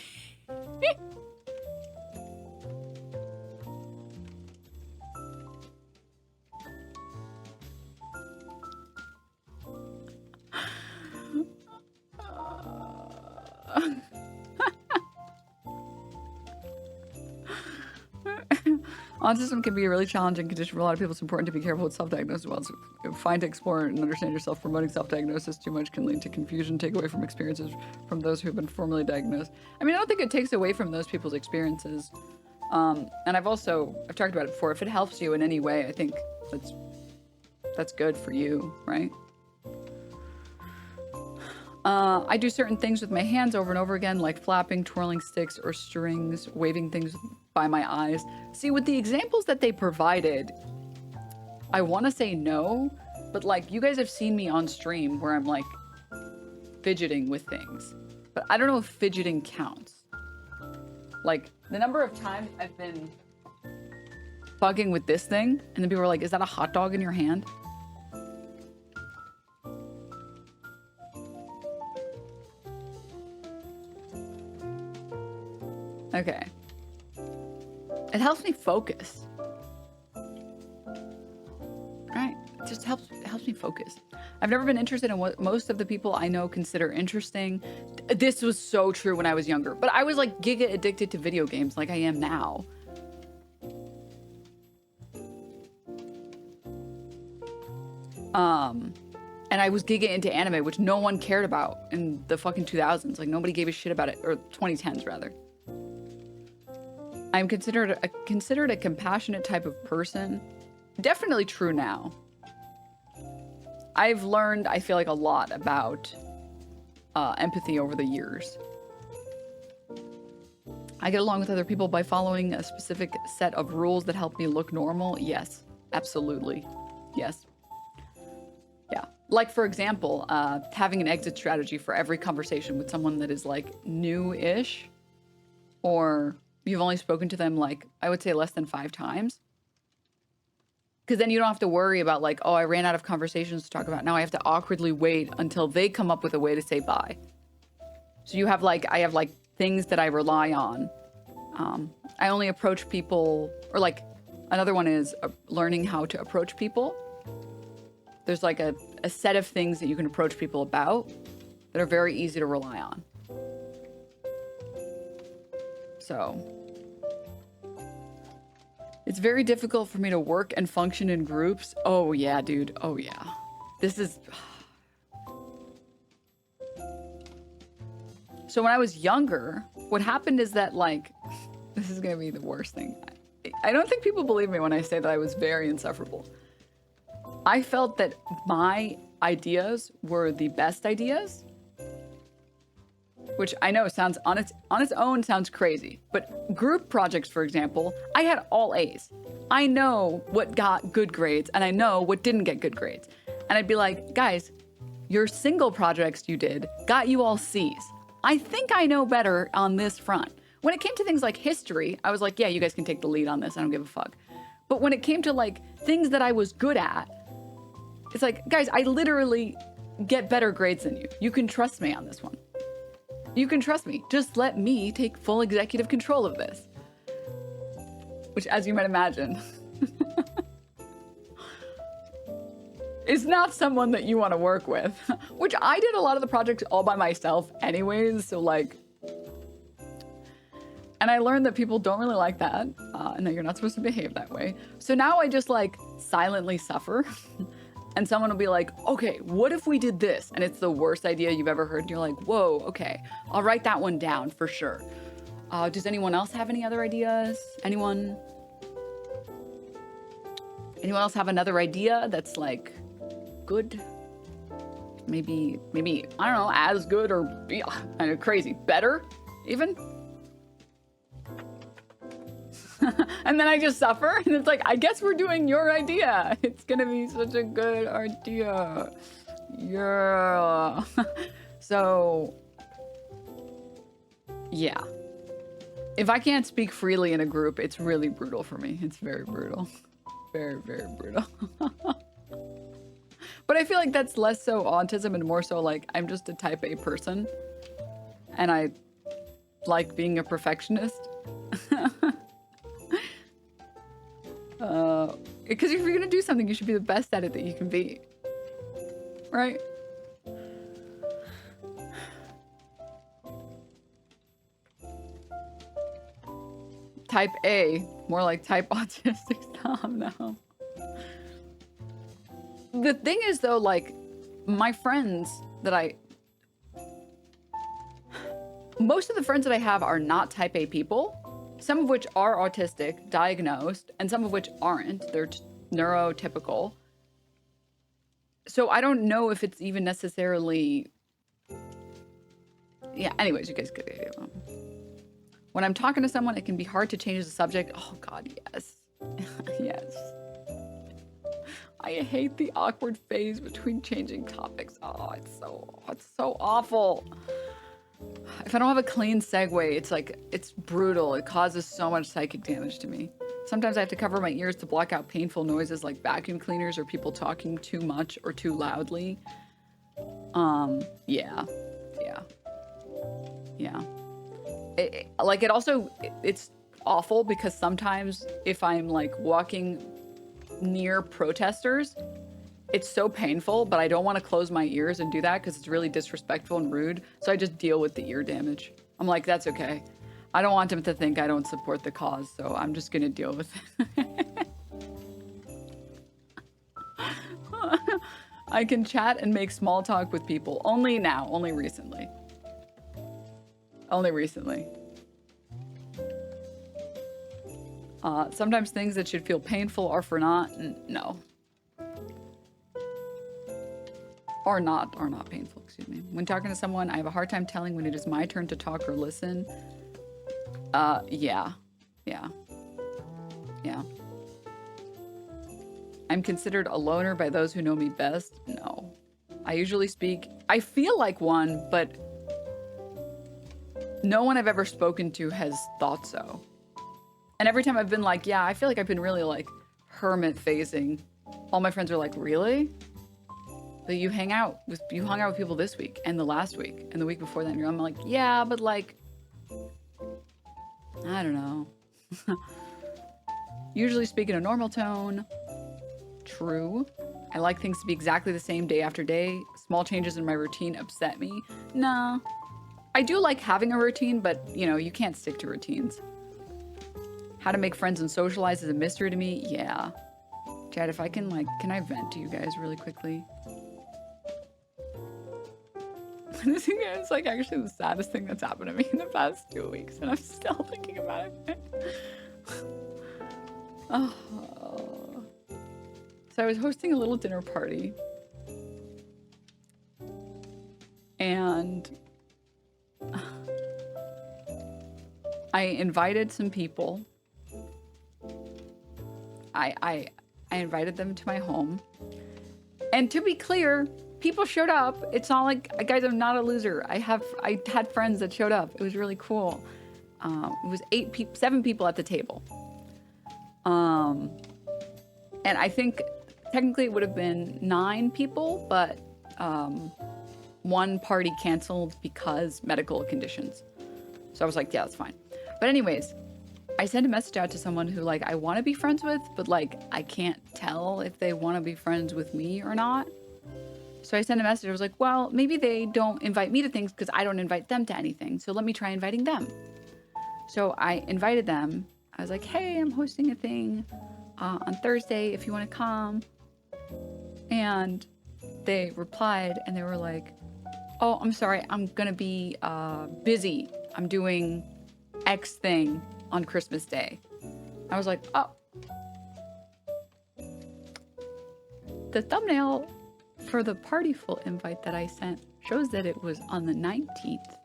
Autism can be a really challenging condition for a lot of people. It's important to be careful with self-diagnosis. Well, it's fine to explore and understand yourself. Promoting self-diagnosis too much can lead to confusion, take away from experiences from those who have been formally diagnosed. I mean, I don't think it takes away from those people's experiences. And I've talked about it before. If it helps you in any way, I think that's good for you, right? I do certain things with my hands over and over again, like flapping, twirling sticks or strings, waving things by my eyes. See, with the examples that they provided, I want to say no, but like you guys have seen me on stream where I'm like fidgeting with things, but I don't know if fidgeting counts. Like the number of times I've been bugging with this thing and then people are like, is that a hot dog in your hand? Okay. It helps me focus. Right? It just helps me focus. I've never been interested in what most of the people I know consider interesting. This was so true when I was younger, but I was like giga addicted to video games like I am now. And I was giga into anime, which no one cared about in the fucking 2000s. Like nobody gave a shit about it, or 2010s rather. I'm considered a compassionate type of person. Definitely true now. I've learned, I feel like, a lot about empathy over the years. I get along with other people by following a specific set of rules that help me look normal. Yes, absolutely. Yes. Yeah. Like, for example, having an exit strategy for every conversation with someone that is like new-ish, or you've only spoken to them like, I would say less than 5 times. Because then you don't have to worry about like, oh, I ran out of conversations to talk about. Now I have to awkwardly wait until they come up with a way to say bye. So you have like, I have like things that I rely on. I only approach people, or like another one is learning how to approach people. There's like a set of things that you can approach people about that are very easy to rely on. So it's very difficult for me to work and function in groups. Oh yeah, dude. Oh yeah. This is... So when I was younger, what happened is that like, this is gonna be the worst thing. I don't think people believe me when I say that I was very insufferable. I felt that my ideas were the best ideas, which I know sounds on its own sounds crazy, but group projects, for example, I had all A's. I know what got good grades and I know what didn't get good grades. And I'd be like, guys, your single projects you did got you all C's. I think I know better on this front. When it came to things like history, I was like, yeah, you guys can take the lead on this. I don't give a fuck. But when it came to like things that I was good at, it's like, guys, I literally get better grades than you. You can trust me on this one. You can trust me. Just let me take full executive control of this. Which, as you might imagine, is not someone that you want to work with. Which I did a lot of the projects all by myself anyways, so like... And I learned that people don't really like that, and that you're not supposed to behave that way. So now I just like silently suffer. And someone will be like, okay, what if we did this? And it's the worst idea you've ever heard. And you're like, whoa, okay, I'll write that one down for sure. Does anyone else have any other ideas? Anyone else have another idea that's like good? Maybe, I don't know, as good or I know, crazy, better even? And then I just suffer, and it's like, I guess we're doing your idea. It's gonna be such a good idea. Yeah. So, yeah. If I can't speak freely in a group, it's really brutal for me. It's very brutal. Very, very brutal. But I feel like that's less so autism and more so like, I'm just a type A person. And I like being a perfectionist. Because if you're gonna do something, you should be the best at it that you can be, right? Type A, more like type autistic. No. The thing is though, like, my friends that most of the friends that I have are not type A people. Some of which are autistic, diagnosed, and some of which aren't. They're neurotypical. So I don't know if it's even necessarily... Yeah, anyways, you guys could... When I'm talking to someone, it can be hard to change the subject. Oh, God, yes. Yes. I hate the awkward phase between changing topics. Oh, it's so awful. If I don't have a clean segue, it's like, it's brutal. It causes so much psychic damage to me. Sometimes I have to cover my ears to block out painful noises like vacuum cleaners or people talking too much or too loudly. Yeah. It's awful because sometimes if I'm like walking near protesters it's so painful, but I don't want to close my ears and do that because it's really disrespectful and rude. So I just deal with the ear damage. I'm like, that's okay. I don't want them to think I don't support the cause, so I'm just gonna deal with it. I can chat and make small talk with people. Only now, only recently. Only recently. Sometimes things that should feel painful are for not, no. Are not painful, excuse me. When talking to someone, I have a hard time telling when it is my turn to talk or listen. Yeah. I'm considered a loner by those who know me best. No. I usually speak, I feel like one, but no one I've ever spoken to has thought so. And every time I've been like, yeah, I feel like I've been really like hermit phasing. All my friends are like, really? But you hung out with people this week and the last week and the week before that. And I'm like, yeah, but like, I don't know. Usually speak in a normal tone. True. I like things to be exactly the same day after day. Small changes in my routine upset me. Nah. I do like having a routine, but you know, you can't stick to routines. How to make friends and socialize is a mystery to me. Yeah. Chad, if I can like, can I vent to you guys really quickly? This is like actually the saddest thing that's happened to me in the past 2 weeks, and I'm still thinking about it. Oh. So I was hosting a little dinner party, and I invited some people. I invited them to my home, and to be clear, people showed up. It's not like, guys, I'm not a loser. I had friends that showed up. It was really cool. It was 7 people at the table. And I think technically it would have been 9 people, but one party canceled because medical conditions. So I was like, yeah, that's fine. But anyways, I sent a message out to someone who like I want to be friends with, but like I can't tell if they want to be friends with me or not. So I sent a message. I was like, well, maybe they don't invite me to things because I don't invite them to anything. So let me try inviting them. So I invited them. I was like, hey, I'm hosting a thing on Thursday if you want to come. And they replied and they were like, oh, I'm sorry. I'm going to be busy. I'm doing X thing on Christmas Day. I was like, oh. The thumbnail for the party full invite that I sent shows that it was on the 19th.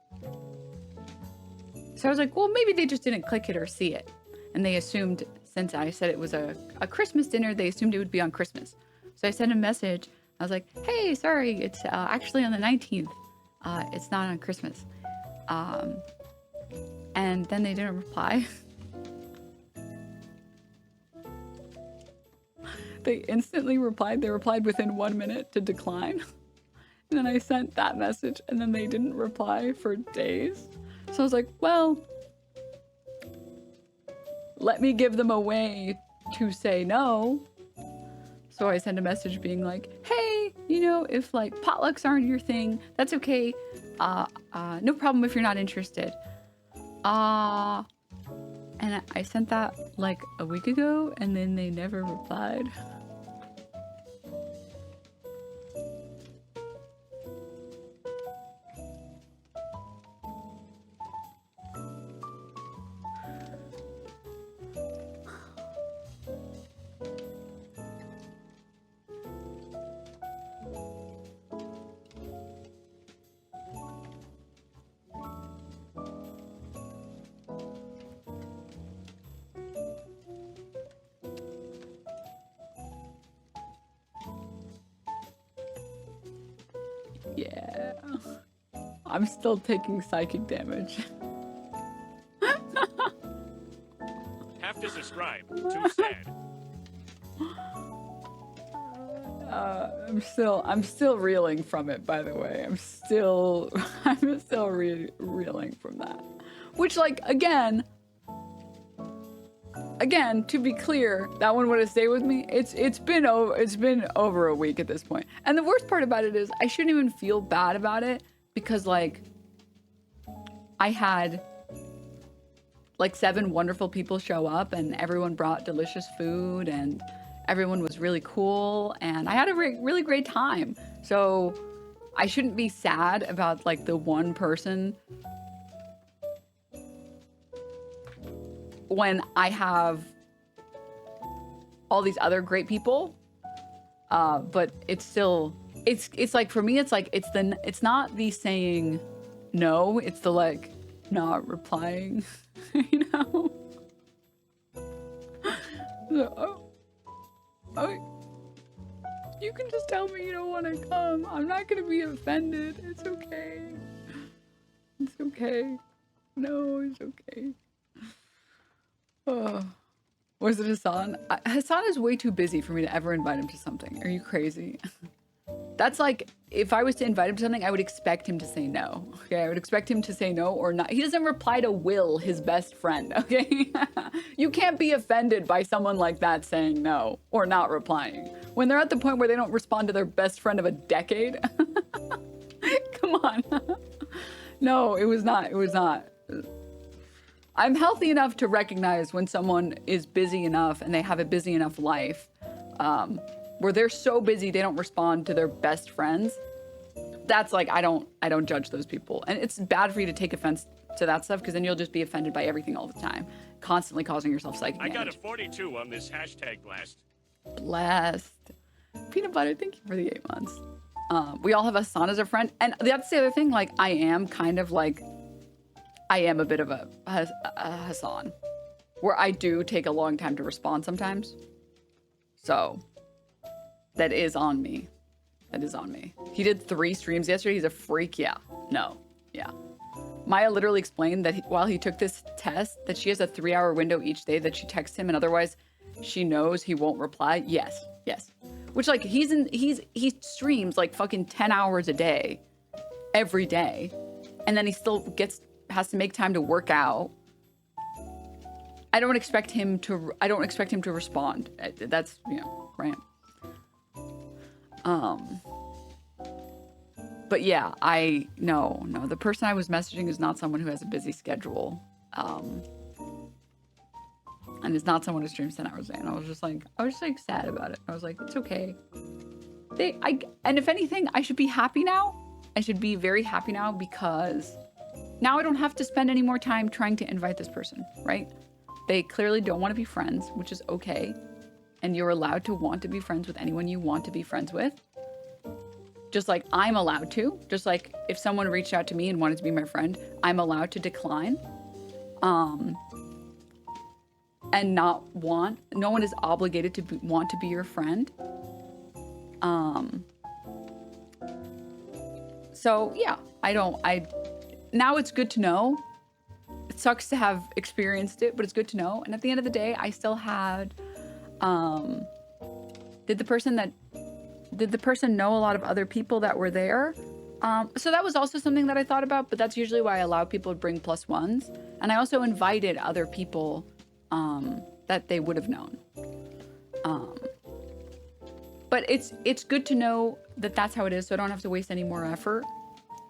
So I was like, well, maybe they just didn't click it or see it. And they assumed, since I said it was a Christmas dinner, they assumed it would be on Christmas. So I sent a message. I was like, hey, sorry, it's actually on the 19th. It's not on Christmas. And then they didn't reply. They instantly replied. They replied within 1 minute to decline. And then I sent that message and then they didn't reply for days. So I was like, well, let me give them a way to say no. So I sent a message being like, hey, you know, if like potlucks aren't your thing, that's okay. No problem if you're not interested. And I sent that like a week ago and then they never replied. Yeah. I'm still taking psychic damage. Have to subscribe. Too sad. I'm still reeling from it, by the way. I'm still reeling from that. Which, like, again, again, to be clear, that one would have stayed with me. It's been over a week at this point. And the worst part about it is I shouldn't even feel bad about it because like I had like 7 wonderful people show up and everyone brought delicious food and everyone was really cool and I had a really great time. So I shouldn't be sad about like the one person when I have all these other great people. But it's still, it's like, for me, it's like, it's not the saying no, it's the like not replying, you know? So, oh, you can just tell me you don't want to come. I'm not going to be offended. It's okay. It's okay. No, it's okay. Oh. Was it Hassan? Hassan is way too busy for me to ever invite him to something. Are you crazy? That's like, if I was to invite him to something, I would expect him to say no. Okay, I would expect him to say no or not. He doesn't reply to Will, his best friend, okay? You can't be offended by someone like that saying no or not replying. When they're at the point where they don't respond to their best friend of a decade. Come on. No, it was not. I'm healthy enough to recognize when someone is busy enough and they have a busy enough life where they're so busy they don't respond to their best friends. That's like, I don't judge those people. And it's bad for you to take offense to that stuff because then you'll just be offended by everything all the time, constantly causing yourself psychic damage. I got a 42 on this hashtag blast. Blessed. Peanut butter, thank you for the 8 months. We all have Hassan as a friend. And that's the other thing, like I am kind of like, I am a bit of a Hassan, where I do take a long time to respond sometimes. So, that is on me. That is on me. He did 3 streams yesterday. He's a freak. Yeah. No. Yeah. Maya literally explained that while he took this test, that she has a 3-hour window each day that she texts him, and otherwise she knows he won't reply. Yes. Yes. Which, like, he streams like fucking 10 hours a day, every day, and then he still has to make time to work out. I don't expect him to respond. That's, you know, right. But yeah, no, the person I was messaging is not someone who has a busy schedule. And it's not someone who streams 10 hours a day. And I was just like sad about it. I was like, it's okay. And if anything, I should be happy now. I should be very happy now because now I don't have to spend any more time trying to invite this person, right? They clearly don't want to be friends, which is okay. And you're allowed to want to be friends with anyone you want to be friends with. Just like I'm allowed to. Just like if someone reached out to me and wanted to be my friend, I'm allowed to decline. And no one is obligated to want to be your friend. So yeah, now it's good to know. It sucks to have experienced it, but it's good to know. And at the end of the day, I still had, did the person know a lot of other people that were there? So that was also something that I thought about, but that's usually why I allow people to bring +1s. And I also invited other people, that they would have known. But it's good to know that that's how it is, so I don't have to waste any more effort.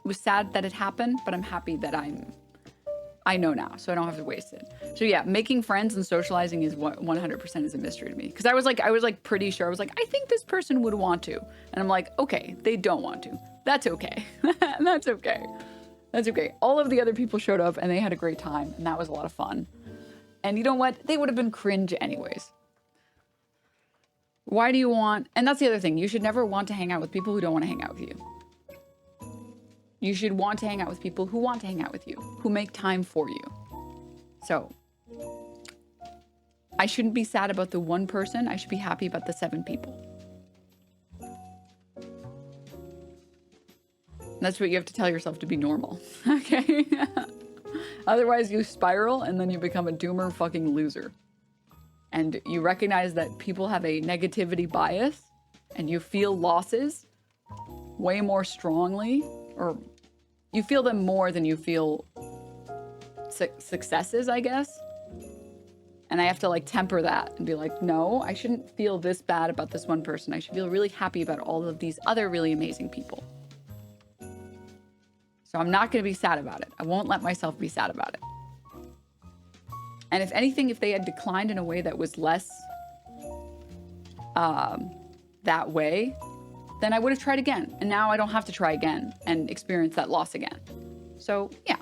It was sad that it happened, but I'm happy that I know now, so I don't have to waste it. So yeah, making friends and socializing is 100% is a mystery to me. Because I was like pretty sure. I was like, I think this person would want to. And I'm like, okay, they don't want to. That's okay. That's okay. That's okay. All of the other people showed up and they had a great time. And that was a lot of fun. And you know what? They would have been cringe anyways. Why do you want... And that's the other thing. You should never want to hang out with people who don't want to hang out with you. You should want to hang out with people who want to hang out with you, who make time for you. So, I shouldn't be sad about the one person. I should be happy about the 7 people. That's what you have to tell yourself to be normal, okay? Otherwise, you spiral and then you become a doomer fucking loser. And you recognize that people have a negativity bias and you feel losses way more strongly, or you feel them more than you feel successes, I guess. And I have to like temper that and be like, no, I shouldn't feel this bad about this one person. I should feel really happy about all of these other really amazing people. So I'm not going to be sad about it. I won't let myself be sad about it. And if anything, if they had declined in a way that was less that way, then I would have tried again. And now I don't have to try again and experience that loss again. So, yeah.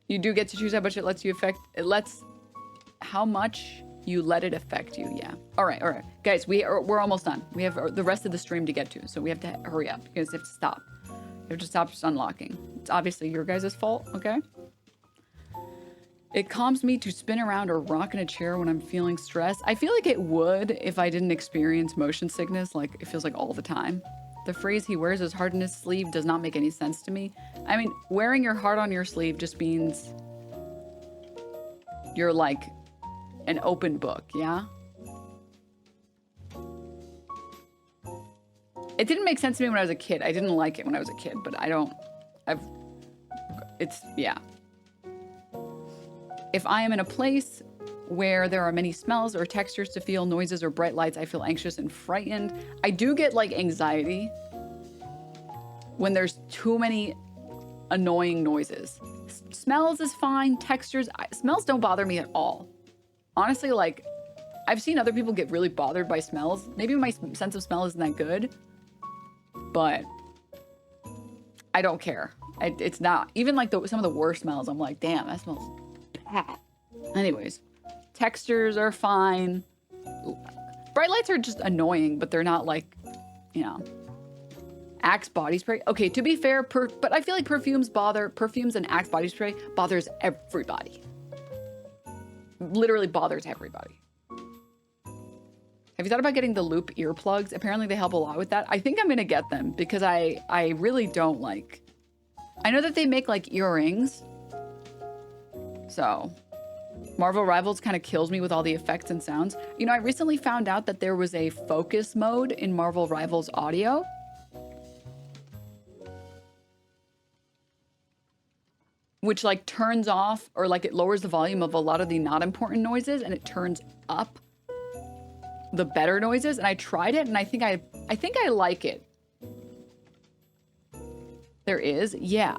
You do get to choose how much it lets you affect. It lets how much you let it affect you. Yeah. All right. Guys, we're almost done. We have the rest of the stream to get to. So we have to hurry up because we have to stop. We have to stop just unlocking. It's obviously your guys' fault. Okay. It calms me to spin around or rock in a chair when I'm feeling stressed. I feel like it would if I didn't experience motion sickness. Like it feels like all the time. The phrase he wears his heart in his sleeve does not make any sense to me. I mean, wearing your heart on your sleeve just means you're like an open book, yeah? It didn't make sense to me when I was a kid. I didn't like it when I was a kid, but yeah. If I am in a place where there are many smells or textures to feel, noises or bright lights, I feel anxious and frightened. I do get like anxiety when there's too many annoying noises. Smells is fine, textures, smells don't bother me at all. Honestly, like I've seen other people get really bothered by smells. Maybe my sense of smell isn't that good, but I don't care. It's not, even like some of the worst smells, I'm like, damn, that smells bad. Anyways. Textures are fine. Bright lights are just annoying, but they're not like, you know, Axe body spray. Okay, to be fair, but I feel like perfumes and Axe body spray bothers everybody. Literally bothers everybody. Have you thought about getting the loop earplugs? Apparently they help a lot with that. I think I'm going to get them because I really don't like, I know that they make like earrings. So Marvel Rivals kind of kills me with all the effects and sounds. You know, I recently found out that there was a focus mode in Marvel Rivals audio. Which like turns off or like it lowers the volume of a lot of the not important noises and it turns up the better noises. And I tried it and I think I like it. There is, yeah.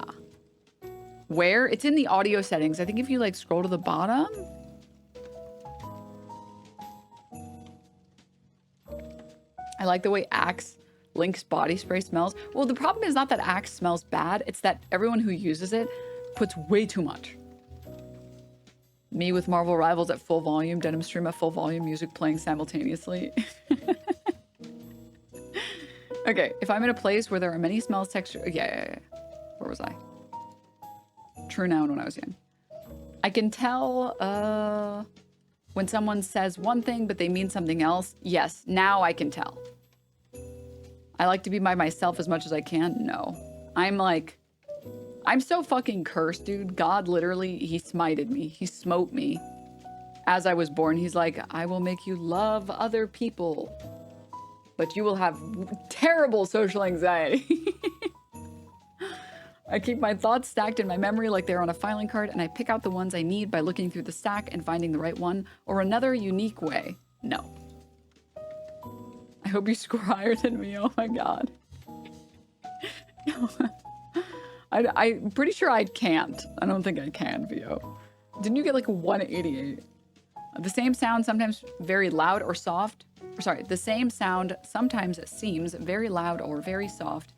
Where? It's in the audio settings. I think if you like scroll to the bottom. I like the way Axe Link's body spray smells. Well, the problem is not that Axe smells bad. It's that everyone who uses it puts way too much. Me with Marvel Rivals at full volume, Denim stream at full volume, music playing simultaneously. Okay, if I'm in a place where there are many smells, texture... Yeah. Where was I? True noun when I was young. I can tell when someone says one thing but they mean something else. Yes, now I can tell. I like to be by myself as much as I can. No. I'm so fucking cursed, dude. God literally, he smited me. He smote me as I was born. He's like, I will make you love other people, but you will have terrible social anxiety. I keep my thoughts stacked in my memory like they're on a filing card, and I pick out the ones I need by looking through the stack and finding the right one, or another unique way. No. I hope you score higher than me. Oh my God. I'm pretty sure I can't. I don't think I can, Vio. Didn't you get like a 188? The same sound sometimes very loud or soft. Sorry, the same sound sometimes seems very loud or very soft,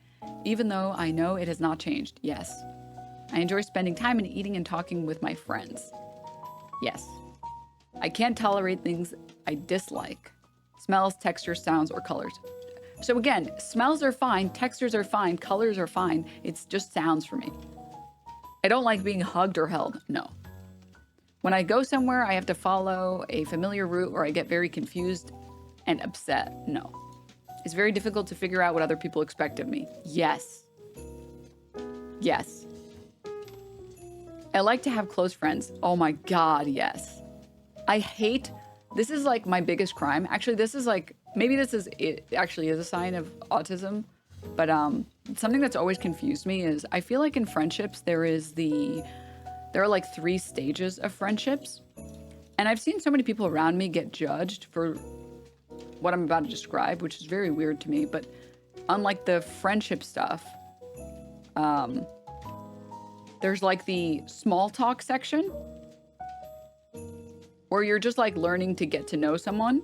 even though I know it has not changed. Yes. I enjoy spending time and eating and talking with my friends. Yes. I can't tolerate things I dislike. Smells, textures, sounds, or colors. So again, smells are fine, textures are fine, colors are fine. It's just sounds for me. I don't like being hugged or held. No. When I go somewhere, I have to follow a familiar route or I get very confused and upset. No. It's very difficult to figure out what other people expect of me. Yes. Yes. I like to have close friends. Oh my God, yes. I hate this is like my biggest crime. Actually, this is like, maybe this is, it actually is a sign of autism, but something that's always confused me is I feel like in friendships, there are like 3 stages of friendships. And I've seen so many people around me get judged for what I'm about to describe, which is very weird to me. But unlike the friendship stuff, there's like the small talk section where you're just like learning to get to know someone,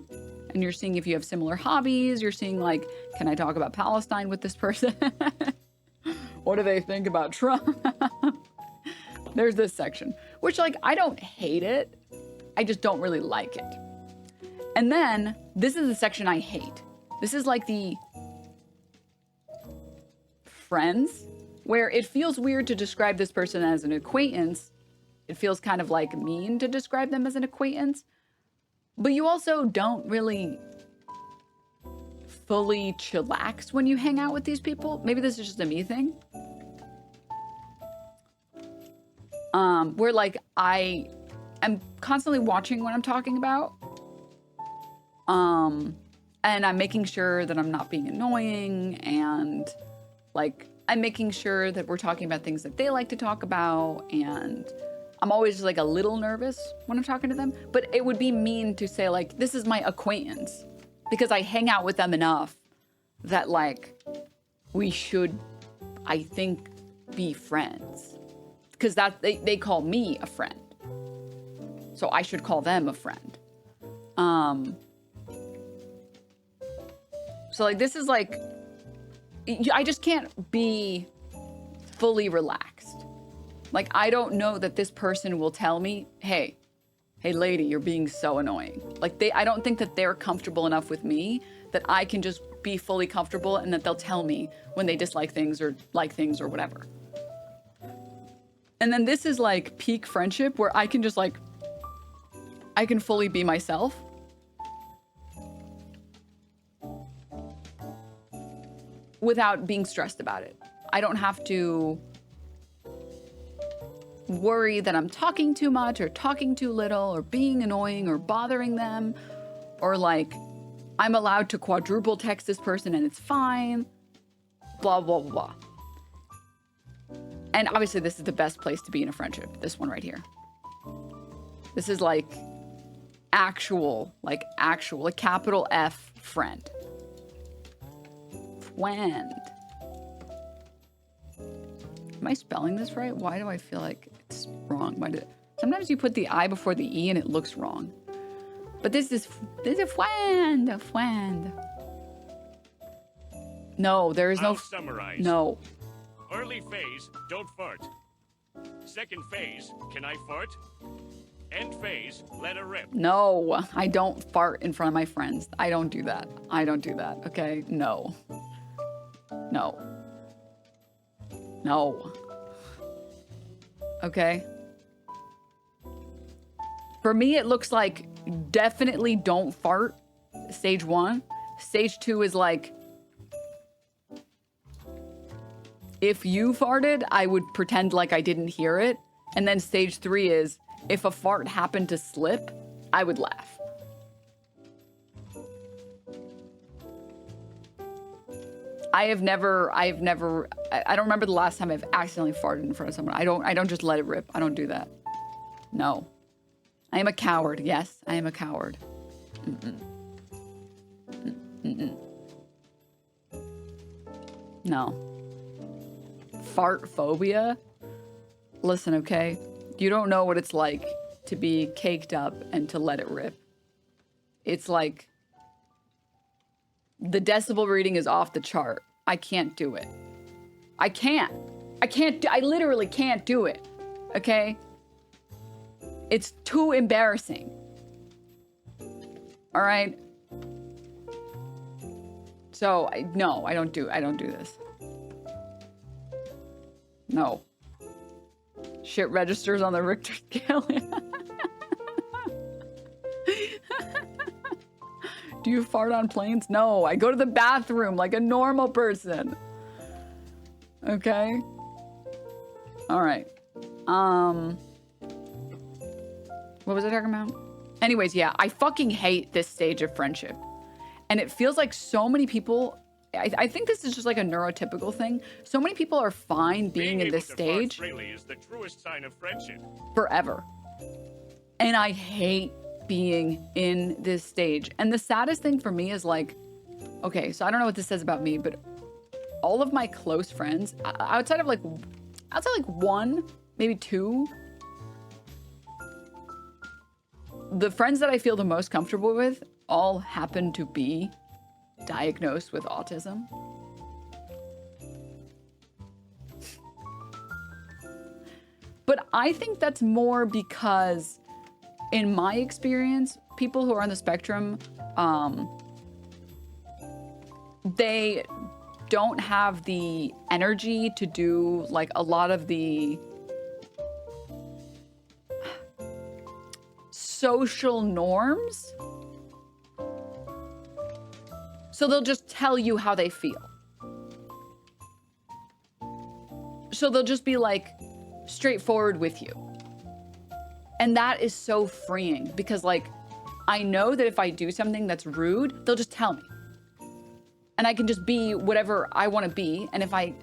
and you're seeing if you have similar hobbies. You're seeing like, can I talk about Palestine with this person? What do they think about Trump? There's this section, which like, I don't hate it. I just don't really like it. And then this is the section I hate. This is like the friends, where it feels weird to describe this person as an acquaintance. It feels kind of like mean to describe them as an acquaintance. But you also don't really fully chillax when you hang out with these people. Maybe this is just a me thing. Where like I am constantly watching what I'm talking about. And I'm making sure that I'm not being annoying, and like I'm making sure that we're talking about things that they like to talk about, and I'm always like a little nervous when I'm talking to them. But it would be mean to say like, this is my acquaintance, because I hang out with them enough that like we should, I think, be friends, because that they call me a friend, so I should call them a friend. So like, this is like, I just can't be fully relaxed. Like, I don't know that this person will tell me, hey lady, you're being so annoying. Like I don't think that they're comfortable enough with me that I can just be fully comfortable, and that they'll tell me when they dislike things or like things or whatever. And then this is like peak friendship, where I can just like, I can fully be myself. Without being stressed about it. I don't have to worry that I'm talking too much or talking too little or being annoying or bothering them, or like I'm allowed to quadruple text this person and it's fine, blah, blah, blah, blah. And obviously this is the best place to be in a friendship. This one right here. This is like actual, like capital F friend. Friend. Am I spelling this right? Why do I feel like it's wrong? Sometimes you put the I before the E and it looks wrong. But this is a friend, a friend. No, there is no. I'll summarize. No. Early phase, don't fart. Second phase, can I fart? End phase, let her rip. No, I don't fart in front of my friends. I don't do that. I don't do that. Okay? No. No. No. Okay? For me, it looks like definitely don't fart. Stage 1. Stage 2 is like, if you farted, I would pretend like I didn't hear it. And then stage 3 is, if a fart happened to slip, I would laugh. I don't remember the last time I've accidentally farted in front of someone. I don't just let it rip. I don't do that. No. I am a coward. Yes, I am a coward. No. Fart phobia? Listen, okay? You don't know what it's like to be caked up and to let it rip. It's like, the decibel reading is off the chart. I can't do it. I literally can't do it. Okay? It's too embarrassing. All right? So, no, I don't do this. No. Shit registers on the Richter scale. Do you fart on planes? No, I go to the bathroom like a normal person. Okay? All right. What was I talking about? Anyways, yeah, I fucking hate this stage of friendship. And it feels like so many people, I think this is just like a neurotypical thing. So many people are fine being in this stage freely is the truest sign of friendship. forever. And I hate being in this stage. And the saddest thing for me is like, okay, so I don't know what this says about me, but all of my close friends, outside like one, maybe two, the friends that I feel the most comfortable with all happen to be diagnosed with autism. But I think that's more because, in my experience, people who are on the spectrum, they don't have the energy to do like a lot of the social norms. So they'll just tell you how they feel. So they'll just be like straightforward with you. And that is so freeing because like, I know that if I do something that's rude, they'll just tell me. And I can just be whatever I want to be. And if I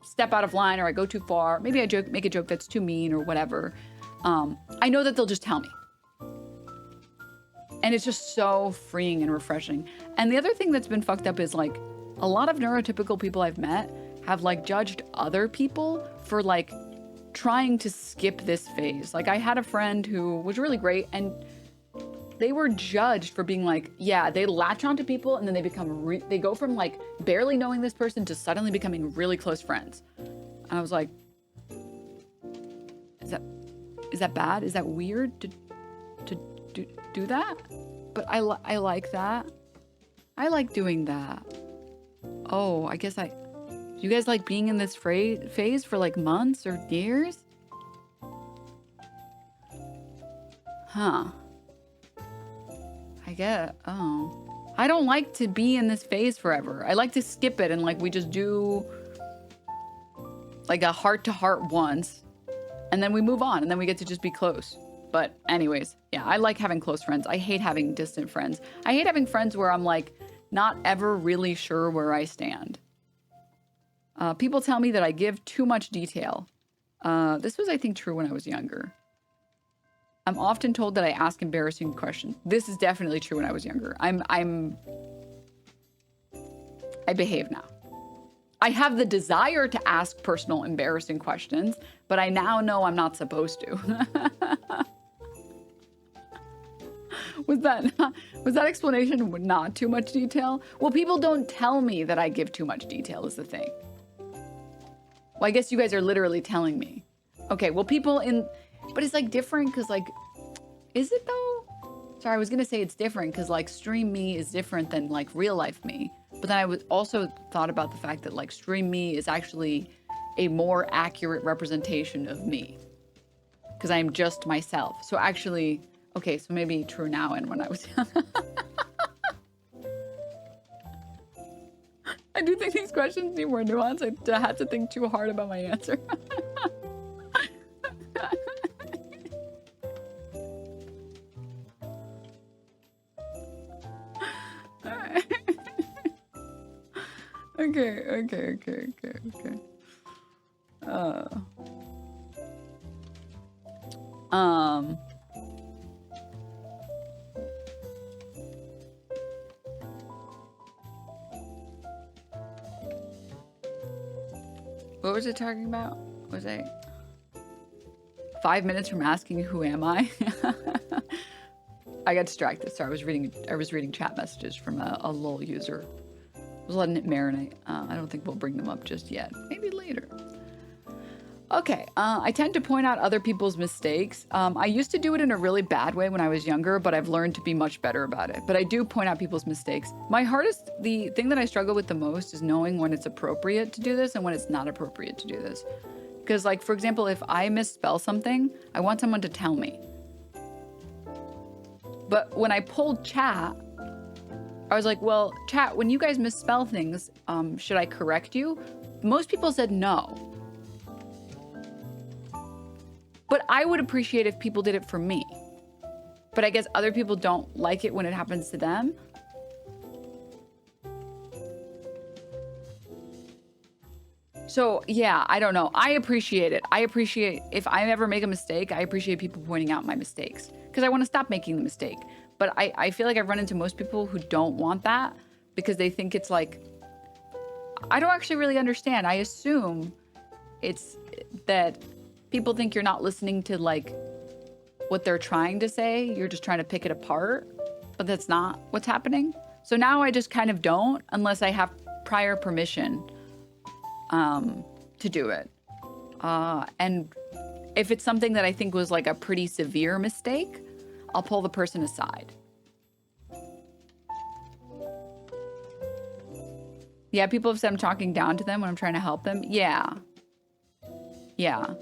step out of line or I go too far, maybe I make a joke that's too mean or whatever, I know that they'll just tell me. And it's just so freeing and refreshing. And the other thing that's been fucked up is like a lot of neurotypical people I've met have like judged other people for like trying to skip this phase. Like I had a friend who was really great and they were judged for being like, yeah, they latch onto people and then they become, they go from like barely knowing this person to suddenly becoming really close friends. And I was like, is that bad? Is that weird to do that? But I like that. I like doing that. Oh, I guess you guys like being in this phase for like months or years? Huh. I get, oh. I don't like to be in this phase forever. I like to skip it and like we just do like a heart-to-heart once and then we move on and then we get to just be close. But anyways, yeah, I like having close friends. I hate having distant friends. I hate having friends where I'm like not ever really sure where I stand. People tell me that I give too much detail. This was, I think, true when I was younger. I'm often told that I ask embarrassing questions. This is definitely true when I was younger. I behave now. I have the desire to ask personal, embarrassing questions, but I now know I'm not supposed to. Was that explanation not too much detail? Well, people don't tell me that I give too much detail is the thing. Well, I guess you guys are literally telling me. Okay, well, but it's like different because like, is it though? Sorry, I was gonna say it's different because like stream me is different than like real life me. But then I was also thought about the fact that like stream me is actually a more accurate representation of me because I'm just myself. So actually, okay, so maybe true now and when I was young. I do think these questions need more nuance. I had to think too hard about my answer. Okay. What was it talking about? Was I 5 minutes from asking who am I? I got distracted. Sorry, I was reading chat messages from a LOL user. I was letting it marinate. I don't think we'll bring them up just yet. Maybe later. Okay, I tend to point out other people's mistakes. I used to do it in a really bad way when I was younger, but I've learned to be much better about it. But I do point out people's mistakes. The thing that I struggle with the most is knowing when it's appropriate to do this and when it's not appropriate to do this. Because like, for example, if I misspell something, I want someone to tell me. But when I pulled chat, I was like, well, chat, when you guys misspell things, should I correct you? Most people said no. But I would appreciate if people did it for me. but I guess other people don't like it when it happens to them. So yeah, I don't know. I appreciate it. I appreciate if I ever make a mistake, I appreciate people pointing out my mistakes because I want to stop making the mistake. But I feel like I've run into most people who don't want that because they think it's like, I don't actually really understand. I assume it's that people think you're not listening to like what they're trying to say. You're just trying to pick it apart, but that's not what's happening. So now I just kind of don't unless I have prior permission to do it. And if it's something that I think was like a pretty severe mistake, I'll pull the person aside. Yeah, people have said I'm talking down to them when I'm trying to help them. Yeah. Yeah.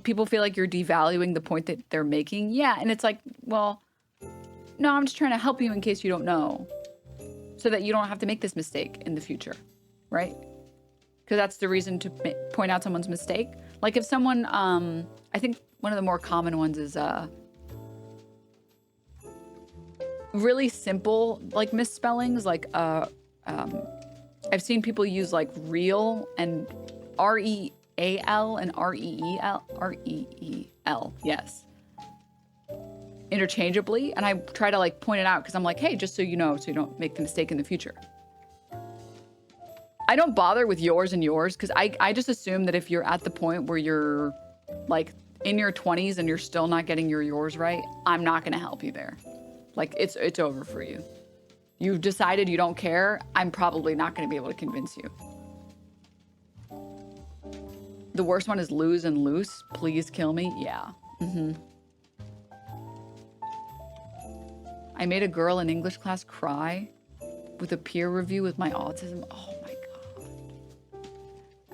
People feel like you're devaluing the point that they're making. Yeah, and it's like, well, no, I'm just trying to help you in case you don't know, so that you don't have to make this mistake in the future, right? Because that's the reason to point out someone's mistake. Like if someone, I think one of the more common ones is really simple like misspellings. Like I've seen people use like real and R-E-A-L and R-E-E-L, yes, interchangeably. And I try to like point it out because I'm like, hey, just so you know, so you don't make the mistake in the future. I don't bother with yours and yours because I just assume that if you're at the point where you're like in your 20s and you're still not getting your yours right, I'm not going to help you there. Like it's over for you. You've decided you don't care. I'm probably not going to be able to convince you. The worst one is lose and loose. Please kill me. Yeah. I made a girl in English class cry with a peer review with my autism. Oh my God.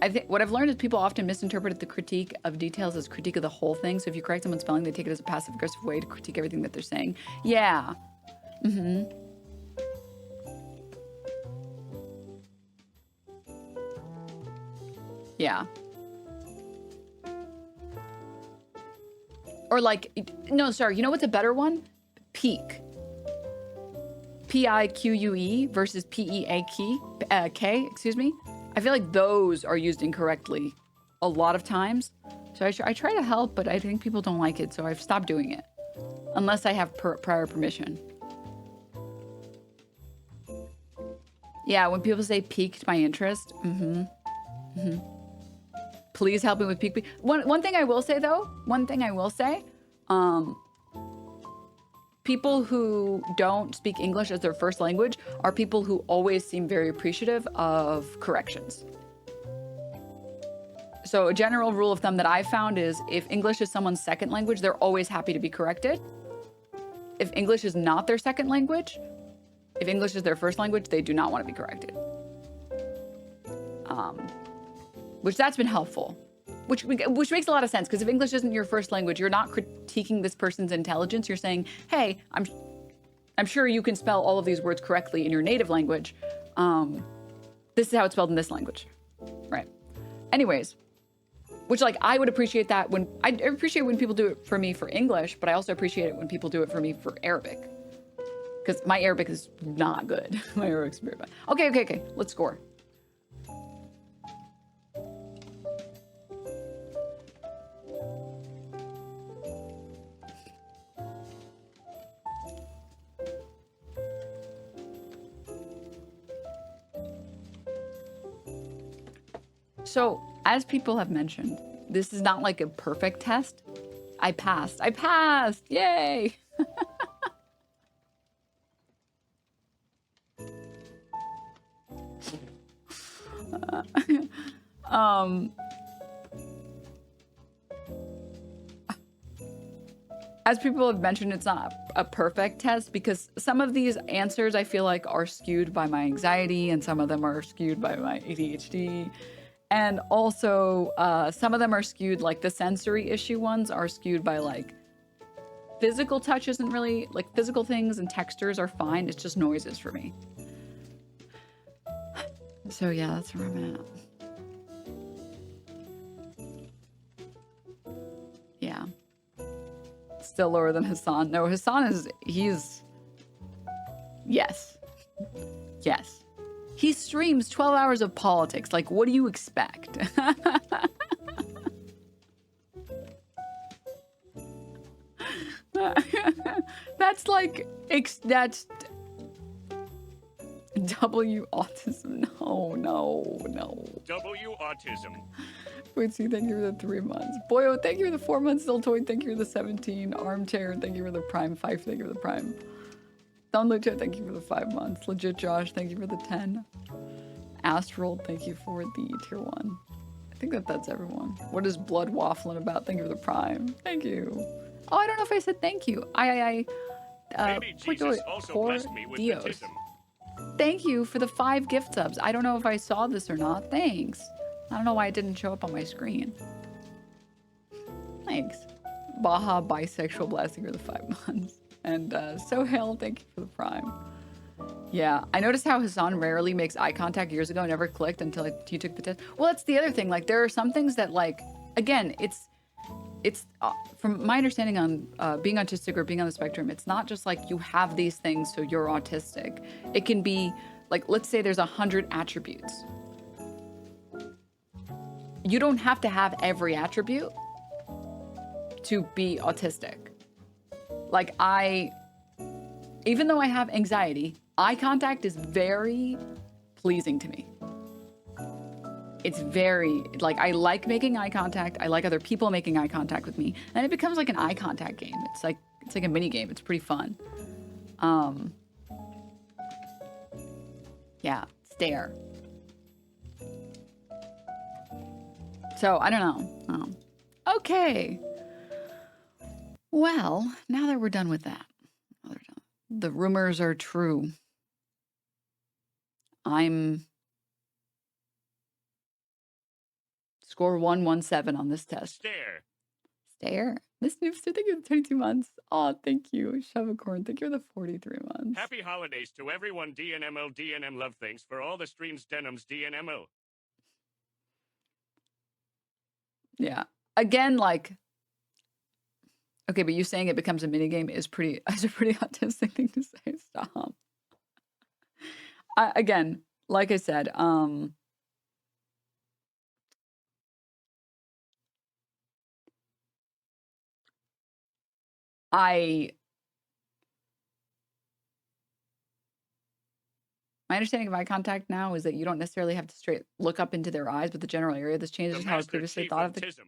I think what I've learned is people often misinterpret the critique of details as critique of the whole thing. So if you correct someone's spelling, they take it as a passive aggressive way to critique everything that they're saying. Yeah. Yeah. Or like, no, sorry. You know what's a better one? Peak. P-I-Q-U-E versus P-E-A-K, excuse me. I feel like those are used incorrectly a lot of times. So I try to help, but I think people don't like it. So I've stopped doing it unless I have prior permission. Yeah, when people say piqued my interest. Please help me with peak. One thing I will say though, people who don't speak English as their first language are people who always seem very appreciative of corrections. So a general rule of thumb that I've found is if English is someone's second language, they're always happy to be corrected. If English is not their second language, if English is their first language, they do not want to be corrected. Which that's been helpful. Which makes a lot of sense, because if English isn't your first language, you're not critiquing this person's intelligence. You're saying, hey, I'm sure you can spell all of these words correctly in your native language. This is how it's spelled in this language, right? Anyways, which like I would appreciate that I appreciate when people do it for me for English, but I also appreciate it when people do it for me for Arabic, because my Arabic is not good. My Arabic's very bad. Okay. Let's score. So, as people have mentioned, this is not like a perfect test. I passed. Yay! As people have mentioned, it's not a perfect test because some of these answers I feel like are skewed by my anxiety and some of them are skewed by my ADHD. And also, some of them are skewed, like the sensory issue ones are skewed by like physical touch isn't really, like physical things and textures are fine. It's just noises for me. So yeah, that's where I'm at. Yeah. Still lower than Hassan. No, Hassan he's... Yes. Yes. He streams 12 hours of politics. Like, what do you expect? That's like... That's... W autism. No. W autism. Quincy, thank you for the 3 months. Boyo, thank you for the 4 months. Deltoid, thank you for the 17. Armchair, thank you for the prime. 5, thank you for the prime. Don Lucha, thank you for the 5 months. Legit Josh, thank you for the 10. Astral, thank you for the tier 1. I think that's everyone. What is blood waffling about? Thank you for the prime. Thank you. Oh, I don't know if I said thank you. Maybe Jesus also blessed me with Dios. autism. Thank you for the 5 gift subs. I don't know if I saw this or not. Thanks. I don't know why it didn't show up on my screen. Thanks. Baja Bisexual Blasting for the 5 months. And Sohail, thank you for the prime. Yeah, I noticed how Hassan rarely makes eye contact years ago. Never clicked until you took the test. Well, that's the other thing. Like, there are some things that, like, again, it's from my understanding on being autistic or being on the spectrum, it's not just like you have these things so you're autistic. It can be like, let's say there's 100 attributes. You don't have to have every attribute to be autistic. Like, even though I have anxiety, eye contact is very pleasing to me. It's very, like, I like making eye contact. I like other people making eye contact with me. And it becomes like an eye contact game. It's like a mini game. It's pretty fun. Yeah, stare. So, I don't know. Okay. Well, now that we're done with that, the rumors are true. I'm score 117 on this test. Stare. Miss Noobster, thank you for the 22 months. Oh, thank you. Shovacorn, thank you for the 43 months. Happy holidays to everyone. DNM love thanks for all the streams. Denims DNML. Yeah. Again, like, okay, but you saying it becomes a minigame is a pretty autistic thing to say. Stop. Again, like I said, my understanding of eye contact now is that you don't necessarily have to straight look up into their eyes, but the general area. This changes how I previously thought of the... Because I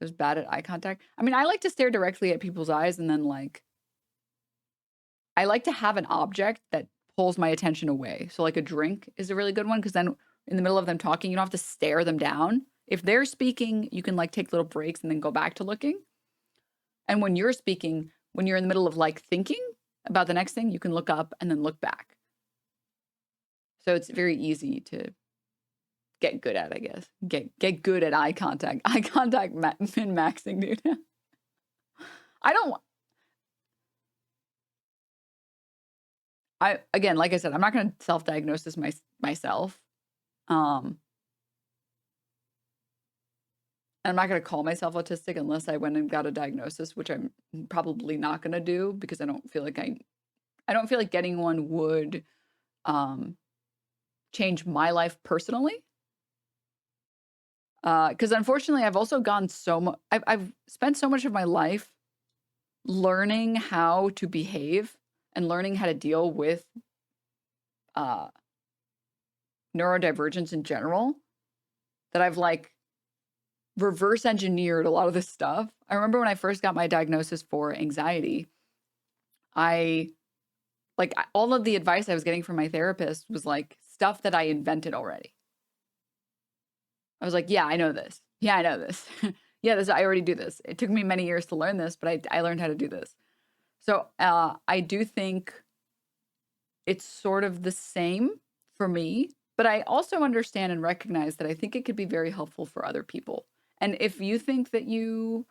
was bad at eye contact. I mean, I like to stare directly at people's eyes, and then, like, I like to have an object that pulls my attention away. So, like, a drink is a really good one, because then in the middle of them talking, you don't have to stare them down. If they're speaking, you can, like, take little breaks and then go back to looking. And when you're speaking, when you're in the middle of, like, thinking about the next thing, you can look up and then look back. So it's very easy to get good at, I guess. Get good at eye contact. Eye contact min-maxing, dude. Again, like I said, I'm not going to self-diagnose this myself. I'm not going to call myself autistic unless I went and got a diagnosis, which I'm probably not going to do, because I don't feel like getting one would change my life personally. Because unfortunately, I've also gone I've spent so much of my life learning how to behave and learning how to deal with neurodivergence in general, that I've, like, reverse engineered a lot of this stuff. I remember when I first got my diagnosis for anxiety, all of the advice I was getting from my therapist was, like, stuff that I invented already. I was like, yeah, I know this. Yeah, I know this. Yeah, I already do this. It took me many years to learn this, but I learned how to do this. So I do think it's sort of the same for me, but I also understand and recognize that I think it could be very helpful for other people. And if you think that you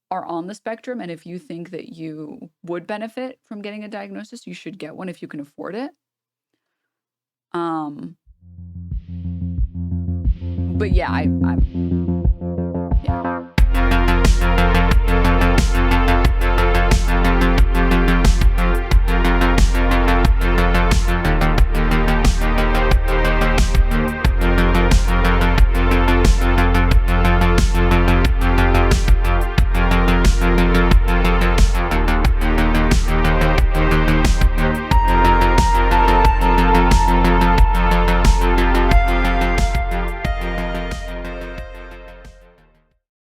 are on the spectrum, and if you think that you would benefit from getting a diagnosis, you should get one if you can afford it. But yeah, I'm